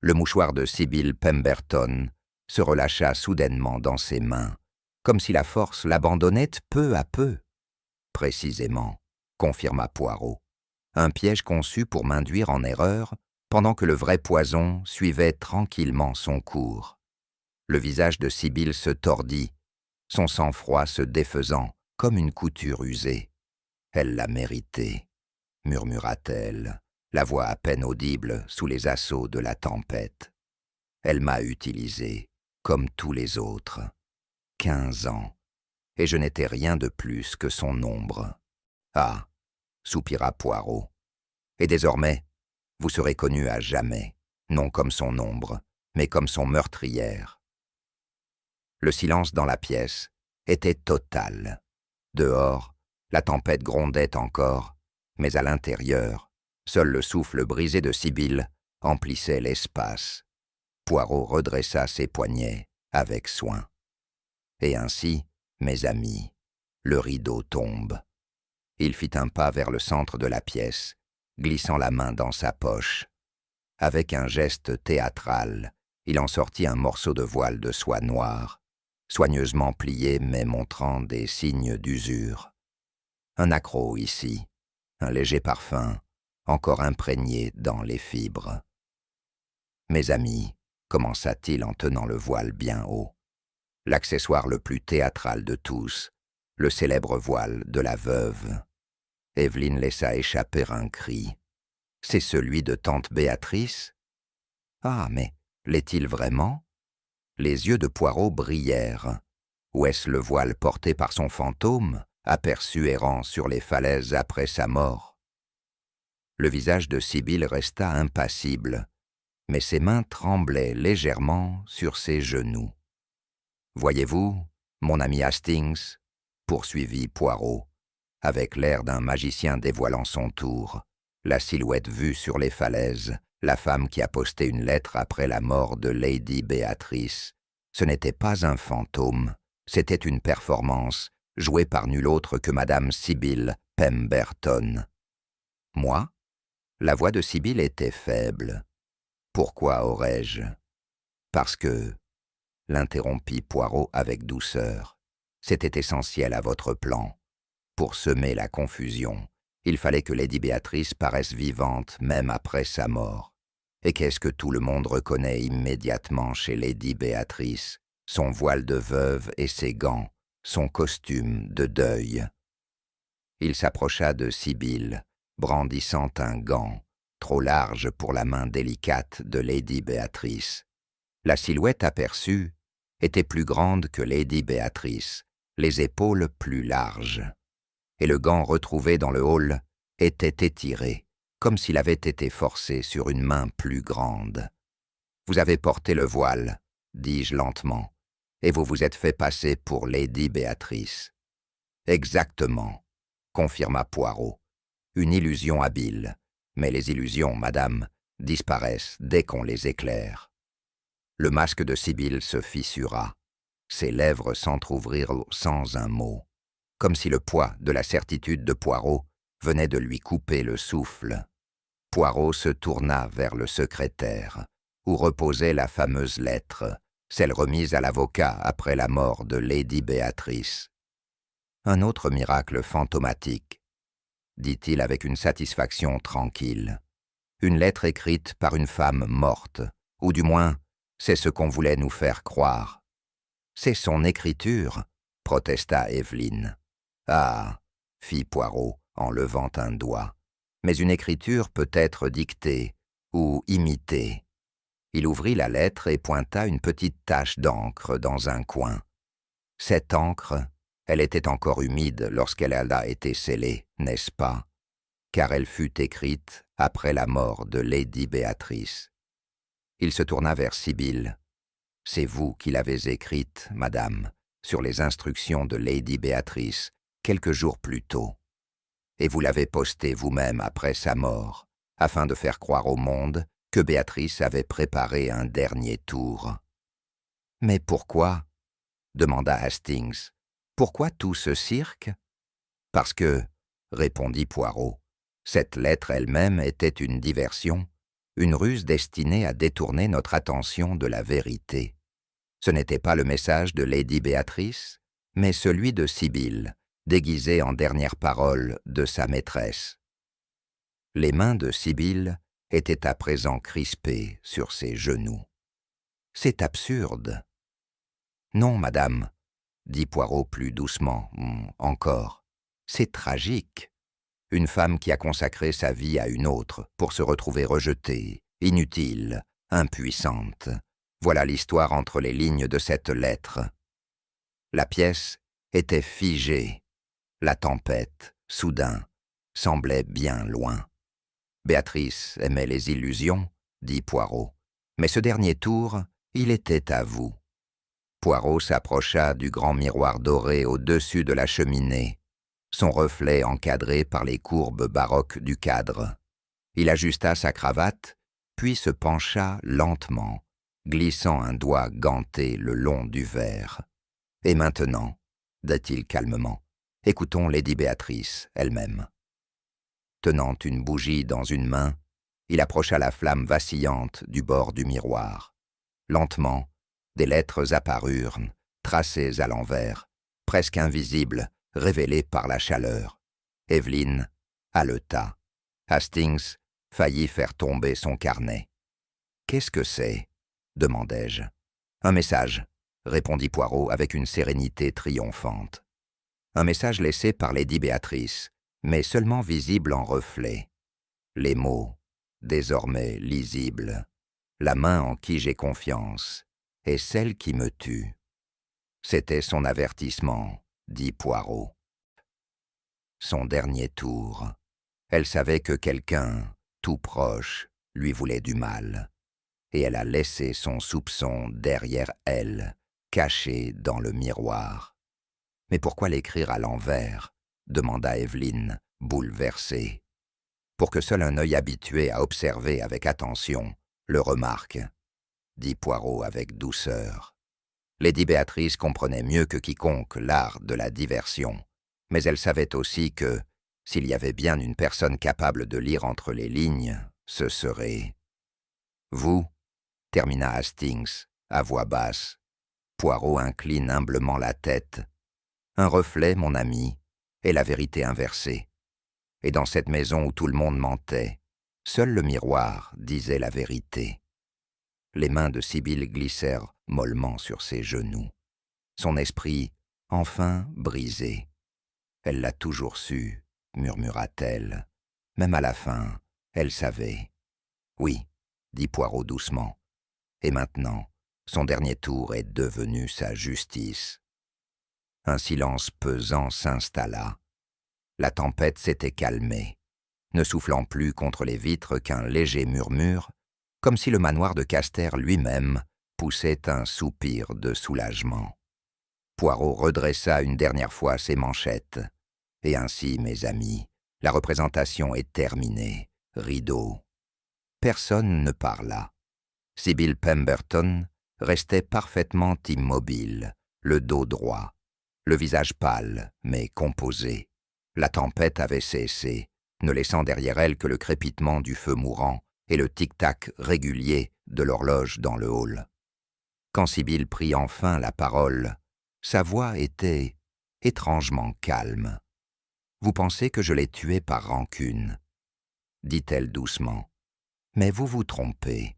Le mouchoir de Sibyl Pemberton se relâcha soudainement dans ses mains, comme si la force l'abandonnait peu à peu. « Précisément, » confirma Poirot. « Un piège conçu pour m'induire en erreur, pendant que le vrai poison suivait tranquillement son cours. » Le visage de Sibyl se tordit, son sang-froid se défaisant comme une couture usée. « Elle l'a mérité, » murmura-t-elle, la voix à peine audible sous les assauts de la tempête. « Elle m'a utilisé, comme tous les autres. 15 ans, et je n'étais rien de plus que son ombre. »« Ah !» soupira Poirot. « Et désormais, vous serez connu à jamais. non comme son ombre, mais comme son meurtrière. Le silence dans la pièce était total. Dehors, la tempête grondait encore, mais à l'intérieur, seul le souffle brisé de Sibylle emplissait l'espace. Poirot redressa ses poignets avec soin. Et ainsi, mes amis, le rideau tombe. Il fit un pas vers le centre de la pièce, glissant la main dans sa poche. Avec un geste théâtral, il en sortit un morceau de voile de soie noire, soigneusement plié mais montrant des signes d'usure. Un accroc ici, un léger parfum, encore imprégné dans les fibres. Mes amis, commença-t-il en tenant le voile bien haut, l'accessoire le plus théâtral de tous, le célèbre voile de la veuve. Évelyne laissa échapper un cri. « C'est celui de tante Béatrice ?»« Ah, mais l'est-il vraiment ?» Les yeux de Poirot brillèrent. Ou est-ce le voile porté par son fantôme, aperçu errant sur les falaises après sa mort? Le visage de Sibylle resta impassible, mais ses mains tremblaient légèrement sur ses genoux. « Voyez-vous, mon ami Hastings, poursuivit Poirot, avec l'air d'un magicien dévoilant son tour, la silhouette vue sur les falaises, la femme qui a posté une lettre après la mort de Lady Béatrice. Ce n'était pas un fantôme, c'était une performance, jouée par nul autre que Madame Sibylle Pemberton. Moi, la voix de Sibylle était faible. Pourquoi aurais-je? Parce que, l'interrompit Poirot avec douceur, c'était essentiel à votre plan. Pour semer la confusion, il fallait que Lady Béatrice paraisse vivante même après sa mort. Et qu'est-ce que tout le monde reconnaît immédiatement chez Lady Béatrice? Son voile de veuve et ses gants, son costume de deuil. Il s'approcha de Sibylle, brandissant un gant, trop large pour la main délicate de Lady Béatrice. La silhouette aperçue était plus grande que Lady Béatrice, les épaules plus larges. Et le gant retrouvé dans le hall était étiré, comme s'il avait été forcé sur une main plus grande. « Vous avez porté le voile, dis-je lentement, et vous vous êtes fait passer pour Lady Béatrice. »« Exactement, confirma Poirot. Une illusion habile, mais les illusions, madame, disparaissent dès qu'on les éclaire. » Le masque de Sibylle se fissura. Ses lèvres s'entr'ouvrirent sans un mot, comme si le poids de la certitude de Poirot venait de lui couper le souffle. Poirot se tourna vers le secrétaire, où reposait la fameuse lettre, celle remise à l'avocat après la mort de Lady Béatrice. Un autre miracle fantomatique, dit-il avec une satisfaction tranquille. Une lettre écrite par une femme morte, ou du moins, c'est ce qu'on voulait nous faire croire. C'est son écriture, protesta Évelyne. Ah, fit Poirot en levant un doigt, mais une écriture peut être dictée ou imitée. Il ouvrit la lettre et pointa une petite tache d'encre dans un coin. Cette encre, elle était encore humide lorsqu'elle a été scellée, n'est-ce pas? Car elle fut écrite après la mort de Lady Béatrice. Il se tourna vers Sibylle. « C'est vous qui l'avez écrite, madame, sur les instructions de Lady Béatrice, quelques jours plus tôt. Et vous l'avez postée vous-même après sa mort, afin de faire croire au monde que Béatrice avait préparé un dernier tour. »« Mais pourquoi ?» demanda Hastings. « Pourquoi tout ce cirque ?»« Parce que, » répondit Poirot, « cette lettre elle-même était une diversion, une ruse destinée à détourner notre attention de la vérité. Ce n'était pas le message de Lady Béatrice, mais celui de Sibylle, déguisée en dernière parole de sa maîtresse. » Les mains de Sibylle étaient à présent crispées sur ses genoux. « C'est absurde. »« Non, madame, » dit Poirot plus doucement, « encore. C'est tragique. Une femme qui a consacré sa vie à une autre pour se retrouver rejetée, inutile, impuissante. Voilà l'histoire entre les lignes de cette lettre. » La pièce était figée. La tempête, soudain, semblait bien loin. « Béatrice aimait les illusions, dit Poirot. Mais ce dernier tour, il était à vous. Poirot s'approcha du grand miroir doré au-dessus de la cheminée, son reflet encadré par les courbes baroques du cadre. Il ajusta sa cravate, puis se pencha lentement, glissant un doigt ganté le long du verre. « Et maintenant, dit-il calmement, écoutons Lady Béatrice elle-même. » Tenant une bougie dans une main, il approcha la flamme vacillante du bord du miroir. Lentement, des lettres apparurent, tracées à l'envers, presque invisibles, révélées par la chaleur. Evelyn haleta. Hastings faillit faire tomber son carnet. « Qu'est-ce que c'est » demandai-je. « Un message » répondit Poirot avec une sérénité triomphante. Un message laissé par Lady Béatrice, mais seulement visible en reflet. Les mots, désormais lisibles. La main en qui j'ai confiance est celle qui me tue. C'était son avertissement, dit Poirot. Son dernier tour. Elle savait que quelqu'un, tout proche, lui voulait du mal. Et elle a laissé son soupçon derrière elle, caché dans le miroir. « Mais pourquoi l'écrire à l'envers » demanda Evelyn, bouleversée. « Pour que seul un œil habitué à observer avec attention le remarque, » dit Poirot avec douceur. Lady Béatrice comprenait mieux que quiconque l'art de la diversion, mais elle savait aussi que, s'il y avait bien une personne capable de lire entre les lignes, ce serait... « Vous » termina Hastings, à voix basse. Poirot incline humblement la tête. « Un reflet, mon ami, est la vérité inversée. Et dans cette maison où tout le monde mentait, seul le miroir disait la vérité. » Les mains de Sibylle glissèrent mollement sur ses genoux. Son esprit, enfin brisé. « Elle l'a toujours su, » murmura-t-elle. Même à la fin, elle savait. « Oui, » dit Poirot doucement. « Et maintenant, son dernier tour est devenu sa justice. » Un silence pesant s'installa. La tempête s'était calmée, ne soufflant plus contre les vitres qu'un léger murmure, comme si le manoir de Caster lui-même poussait un soupir de soulagement. Poirot redressa une dernière fois ses manchettes. Et ainsi, mes amis, la représentation est terminée. Rideau. Personne ne parla. Sibylle Pemberton restait parfaitement immobile, le dos droit, le visage pâle mais composé. La tempête avait cessé, ne laissant derrière elle que le crépitement du feu mourant et le tic-tac régulier de l'horloge dans le hall. Quand Sibylle prit enfin la parole, sa voix était étrangement calme. « Vous pensez que je l'ai tué par rancune, » dit-elle doucement. « Mais vous vous trompez. »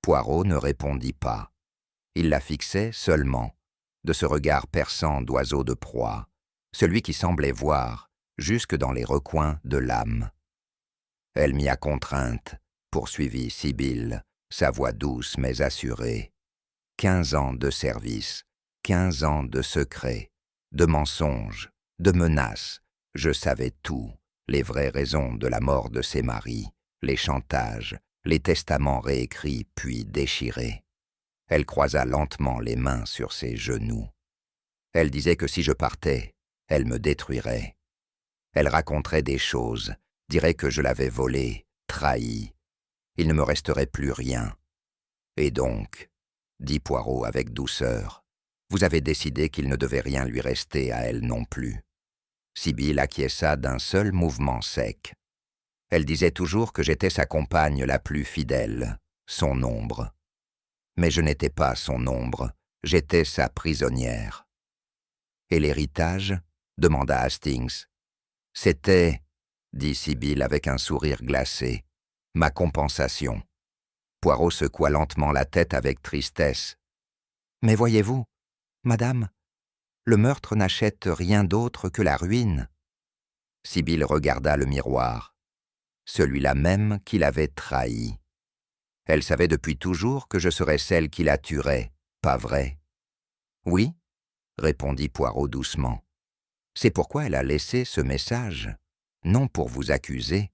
Poirot ne répondit pas. Il la fixait seulement, de ce regard perçant d'oiseau de proie, celui qui semblait voir jusque dans les recoins de l'âme. « Elle m'y a contrainte, » poursuivit Sibylle, sa voix douce mais assurée. 15 ans de service, 15 ans de secrets, de mensonges, de menaces. Je savais tout, les vraies raisons de la mort de ses maris, les chantages, les testaments réécrits puis déchirés. Elle croisa lentement les mains sur ses genoux. Elle disait que si je partais, elle me détruirait. Elle raconterait des choses, dirait que je l'avais volée, trahie. Il ne me resterait plus rien. Et donc, dit Poirot avec douceur, vous avez décidé qu'il ne devait rien lui rester à elle non plus. Sibylle acquiesça d'un seul mouvement sec. Elle disait toujours que j'étais sa compagne la plus fidèle, son ombre. Mais je n'étais pas son ombre, j'étais sa prisonnière. « Et l'héritage » demanda Hastings. « C'était, » dit Sibylle avec un sourire glacé, « ma compensation. » Poirot secoua lentement la tête avec tristesse. « Mais voyez-vous, madame, le meurtre n'achète rien d'autre que la ruine. » Sibylle regarda le miroir, celui-là même qui l'avait trahi. Elle savait depuis toujours que je serais celle qui la tuerait, pas vrai? « Oui, » répondit Poirot doucement. « C'est pourquoi elle a laissé ce message, non pour vous accuser,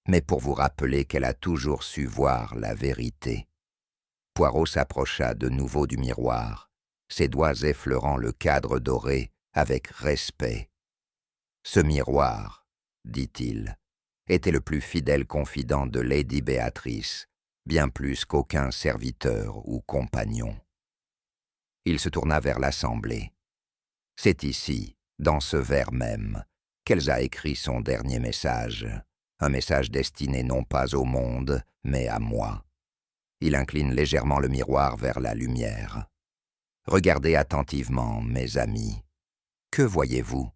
mais pour vous rappeler qu'elle a toujours su voir la vérité. » Poirot s'approcha de nouveau du miroir, ses doigts effleurant le cadre doré avec respect. « Ce miroir, dit-il, était le plus fidèle confident de Lady Béatrice, bien plus qu'aucun serviteur ou compagnon. » Il se tourna vers l'assemblée. « C'est ici, dans ce vers même, qu'Elsa écrit son dernier message, un message destiné non pas au monde, mais à moi. » Il incline légèrement le miroir vers la lumière. « Regardez attentivement, mes amis. Que voyez-vous »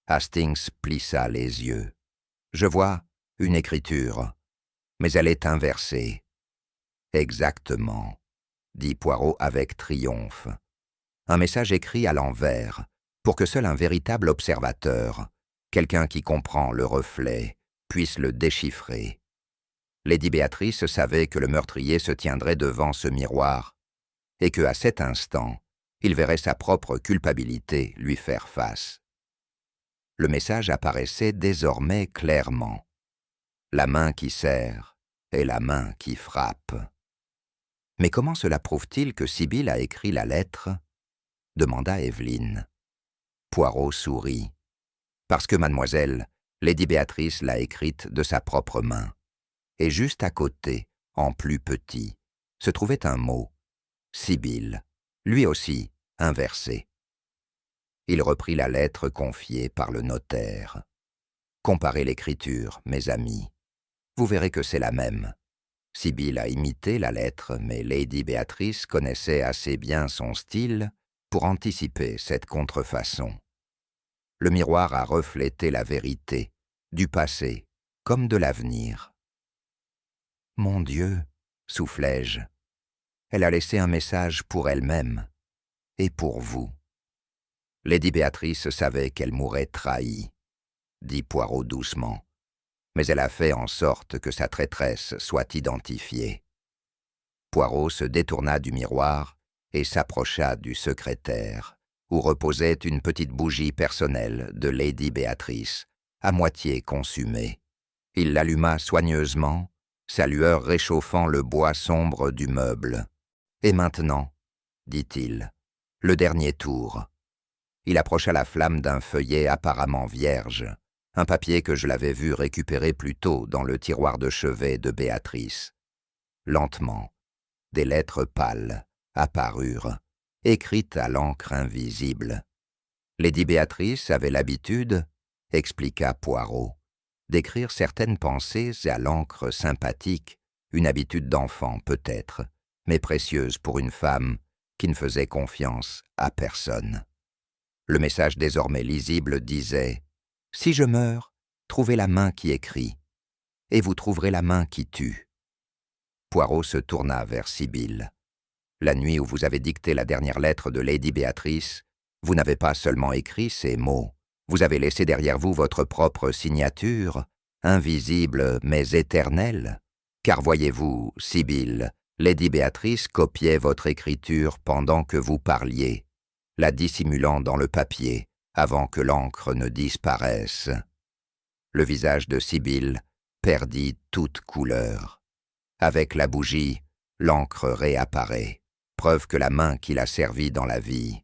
Hastings plissa les yeux. « Je vois une écriture, mais elle est inversée. »« Exactement, » dit Poirot avec triomphe. « Un message écrit à l'envers, pour que seul un véritable observateur, quelqu'un qui comprend le reflet, puisse le déchiffrer. Lady Béatrice savait que le meurtrier se tiendrait devant ce miroir, et que, à cet instant, il verrait sa propre culpabilité lui faire face. Le message apparaissait désormais clairement. La main qui serre et la main qui frappe. « Mais comment cela prouve-t-il que Sibylle a écrit la lettre ?» demanda Evelyne. Poirot sourit. « Parce que, mademoiselle, Lady Béatrice l'a écrite de sa propre main. Et juste à côté, en plus petit, se trouvait un mot, Sibylle, lui aussi inversé. » Il reprit la lettre confiée par le notaire. « Comparez l'écriture, mes amis. Vous verrez que c'est la même. Sibylle a imité la lettre, mais Lady Béatrice connaissait assez bien son style pour anticiper cette contrefaçon. Le miroir a reflété la vérité, du passé comme de l'avenir. »« Mon Dieu, soufflai-je, elle a laissé un message pour elle-même et pour vous. » Lady Béatrice savait qu'elle mourrait trahie, dit Poirot doucement, mais elle a fait en sorte que sa traîtresse soit identifiée. Poirot se détourna du miroir et s'approcha du secrétaire, où reposait une petite bougie personnelle de Lady Béatrice, à moitié consumée. Il l'alluma soigneusement, sa lueur réchauffant le bois sombre du meuble. « Et maintenant, dit-il, le dernier tour. » Il approcha la flamme d'un feuillet apparemment vierge, un papier que je l'avais vu récupérer plus tôt dans le tiroir de chevet de Béatrice. Lentement, des lettres pâles apparurent, écrites à l'encre invisible. Lady Béatrice avait l'habitude, expliqua Poirot, d'écrire certaines pensées à l'encre sympathique, une habitude d'enfant peut-être, mais précieuse pour une femme qui ne faisait confiance à personne. Le message désormais lisible disait « Si je meurs, trouvez la main qui écrit, et vous trouverez la main qui tue. » Poirot se tourna vers Sibylle. « La nuit où vous avez dicté la dernière lettre de Lady Béatrice, vous n'avez pas seulement écrit ces mots, vous avez laissé derrière vous votre propre signature, invisible mais éternelle. Car voyez-vous, Sibylle, Lady Béatrice copiait votre écriture pendant que vous parliez, la dissimulant dans le papier avant que l'encre ne disparaisse. » Le visage de Sibylle perdit toute couleur. Avec la bougie, l'encre réapparaît, preuve que la main qui l'a servi dans la vie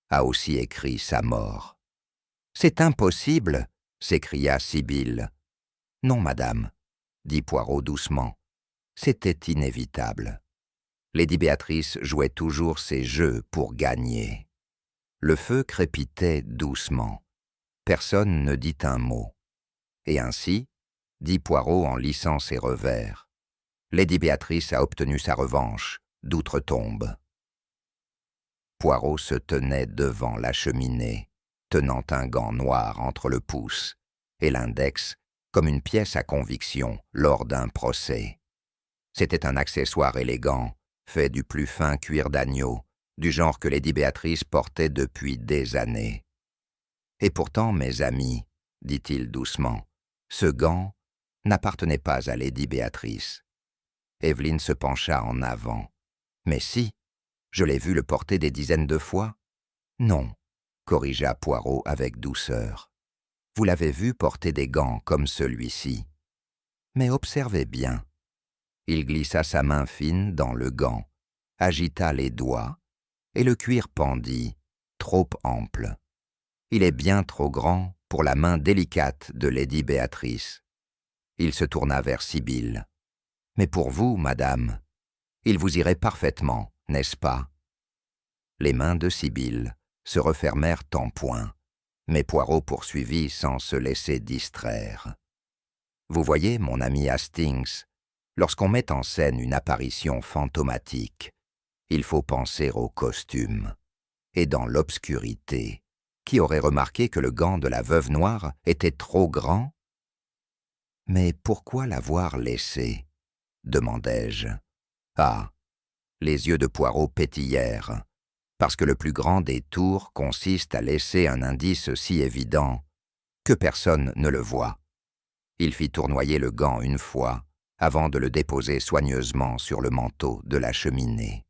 a aussi écrit sa mort. « C'est impossible !» s'écria Sibylle. « Non, madame, » dit Poirot doucement. « C'était inévitable. Lady Béatrice jouait toujours ses jeux pour gagner. » Le feu crépitait doucement. Personne ne dit un mot. Et ainsi, dit Poirot en lissant ses revers, Lady Béatrice a obtenu sa revanche d'outre-tombe. Poirot se tenait devant la cheminée, tenant un gant noir entre le pouce et l'index comme une pièce à conviction lors d'un procès. C'était un accessoire élégant, fait du plus fin cuir d'agneau, du genre que Lady Béatrice portait depuis des années. « Et pourtant, mes amis, dit-il doucement, ce gant n'appartenait pas à Lady Béatrice. » Evelyne se pencha en avant. « Mais si, je l'ai vu le porter des dizaines de fois. »« Non, » corrigea Poirot avec douceur. « Vous l'avez vu porter des gants comme celui-ci. Mais observez bien. » Il glissa sa main fine dans le gant agita les doigts, et le cuir pendit, trop ample. Il est bien trop grand pour la main délicate de Lady Béatrice. Il se tourna vers Sibyl. « Mais pour vous, madame, il vous irait parfaitement, n'est-ce pas ?» Les mains de Sibyl se refermèrent en poing, mais Poirot poursuivit sans se laisser distraire. « Vous voyez, mon ami Hastings, lorsqu'on met en scène une apparition fantomatique, il faut penser au costume. Et dans l'obscurité, qui aurait remarqué que le gant de la veuve noire était trop grand ? » « Mais pourquoi l'avoir laissé ?» demandai-je. Ah, les yeux de Poirot pétillèrent, parce que le plus grand des tours consiste à laisser un indice si évident que personne ne le voit. Il fit tournoyer le gant une fois, avant de le déposer soigneusement sur le manteau de la cheminée.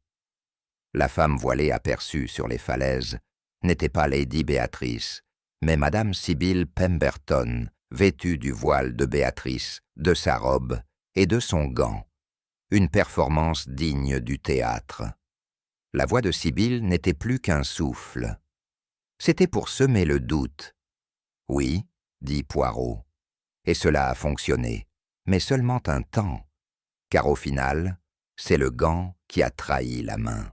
La femme voilée aperçue sur les falaises n'était pas Lady Béatrice, mais Madame Sibyl Pemberton, vêtue du voile de Béatrice, de sa robe et de son gant. Une performance digne du théâtre. La voix de Sibyl n'était plus qu'un souffle. C'était pour semer le doute. « Oui, » dit Poirot, et cela a fonctionné, mais seulement un temps, car au final, c'est le gant qui a trahi la main.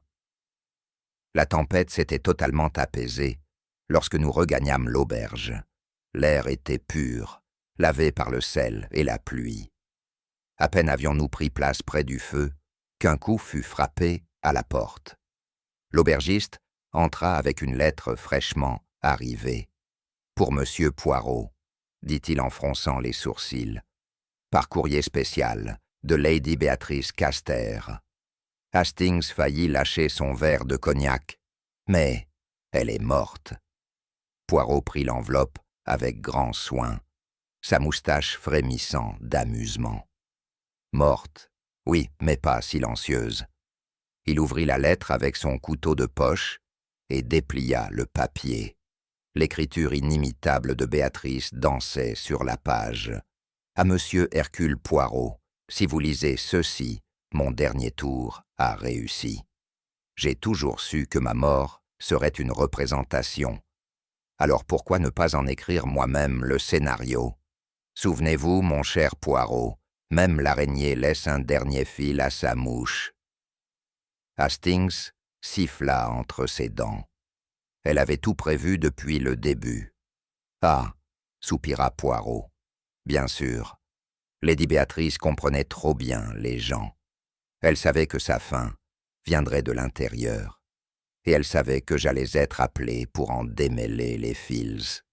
La tempête s'était totalement apaisée lorsque nous regagnâmes l'auberge. L'air était pur, lavé par le sel et la pluie. À peine avions-nous pris place près du feu qu'un coup fut frappé à la porte. L'aubergiste entra avec une lettre fraîchement arrivée. « Pour Monsieur Poirot », dit-il en fronçant les sourcils. « Par courrier spécial de Lady Béatrice Caster. » Hastings faillit lâcher son verre de cognac. « Mais elle est morte. » Poirot prit l'enveloppe avec grand soin, sa moustache frémissant d'amusement. « Morte, oui, mais pas silencieuse. » Il ouvrit la lettre avec son couteau de poche et déplia le papier. L'écriture inimitable de Béatrice dansait sur la page. « À Monsieur Hercule Poirot, si vous lisez ceci, mon dernier tour a réussi. J'ai toujours su que ma mort serait une représentation. Alors pourquoi ne pas en écrire moi-même le scénario? Souvenez-vous, mon cher Poirot, même l'araignée laisse un dernier fil à sa mouche. » Hastings siffla entre ses dents. Elle avait tout prévu depuis le début. « Ah !» soupira Poirot. « Bien sûr. Lady Béatrice comprenait trop bien les gens. Elle savait que sa fin viendrait de l'intérieur, et elle savait que j'allais être appelé pour en démêler les fils. »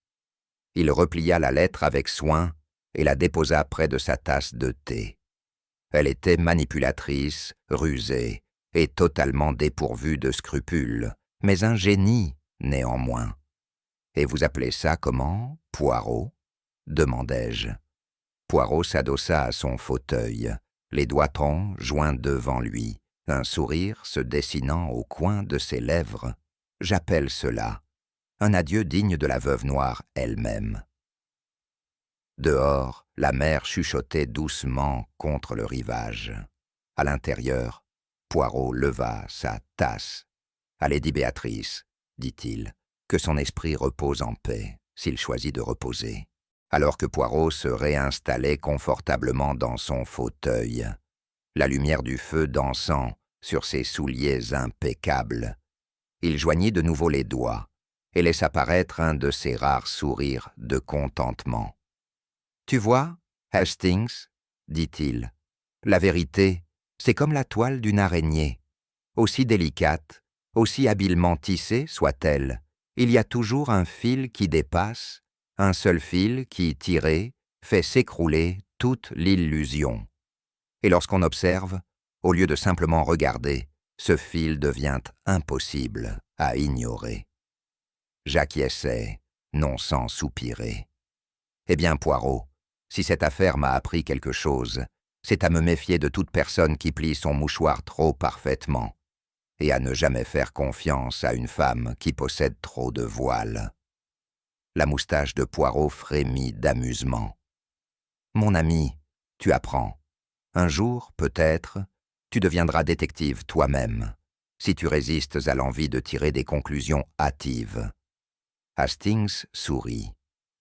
Il replia la lettre avec soin et la déposa près de sa tasse de thé. Elle était manipulatrice, rusée, et totalement dépourvue de scrupules, mais un génie, néanmoins. « Et vous appelez ça comment, Poirot ?» demandai-je. Poirot s'adossa à son fauteuil, les doigts troncs joints devant lui, un sourire se dessinant au coin de ses lèvres. « J'appelle cela un adieu digne de la veuve noire elle-même. » Dehors, la mer chuchotait doucement contre le rivage. À l'intérieur, Poirot leva sa tasse. « À Lady Béatrice, dit-il, que son esprit repose en paix, s'il choisit de reposer. » Alors que Poirot se réinstallait confortablement dans son fauteuil, la lumière du feu dansant sur ses souliers impeccables, il joignit de nouveau les doigts et laissa paraître un de ses rares sourires de contentement. « Tu vois, Hastings, dit-il, la vérité, c'est comme la toile d'une araignée. Aussi délicate, aussi habilement tissée soit-elle, il y a toujours un fil qui dépasse, un seul fil qui, tiré, fait s'écrouler toute l'illusion. Et lorsqu'on observe, au lieu de simplement regarder, ce fil devient impossible à ignorer. » J'acquiesçai, non sans soupirer. « Eh bien, Poirot, si cette affaire m'a appris quelque chose, c'est à me méfier de toute personne qui plie son mouchoir trop parfaitement, et à ne jamais faire confiance à une femme qui possède trop de voiles. » La moustache de Poirot frémit d'amusement. « Mon ami, tu apprends. Un jour, peut-être, tu deviendras détective toi-même, si tu résistes à l'envie de tirer des conclusions hâtives. Hastings sourit.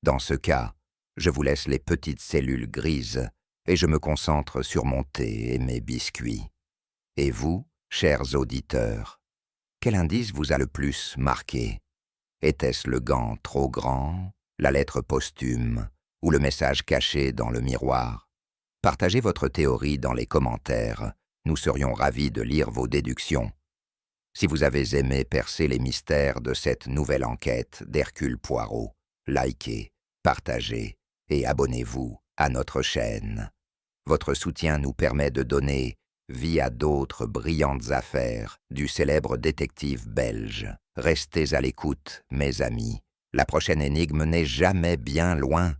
Dans ce cas, je vous laisse les petites cellules grises et je me concentre sur mon thé et mes biscuits. Et vous, chers auditeurs, quel indice vous a le plus marqué? Était-ce le gant trop grand, la lettre posthume ou le message caché dans le miroir? Partagez votre théorie dans les commentaires. Nous serions ravis de lire vos déductions. Si vous avez aimé percer les mystères de cette nouvelle enquête d'Hercule Poirot, likez, partagez et abonnez-vous à notre chaîne. Votre soutien nous permet de donner vie à d'autres brillantes affaires du célèbre détective belge. Restez à l'écoute, mes amis. La prochaine énigme n'est jamais bien loin.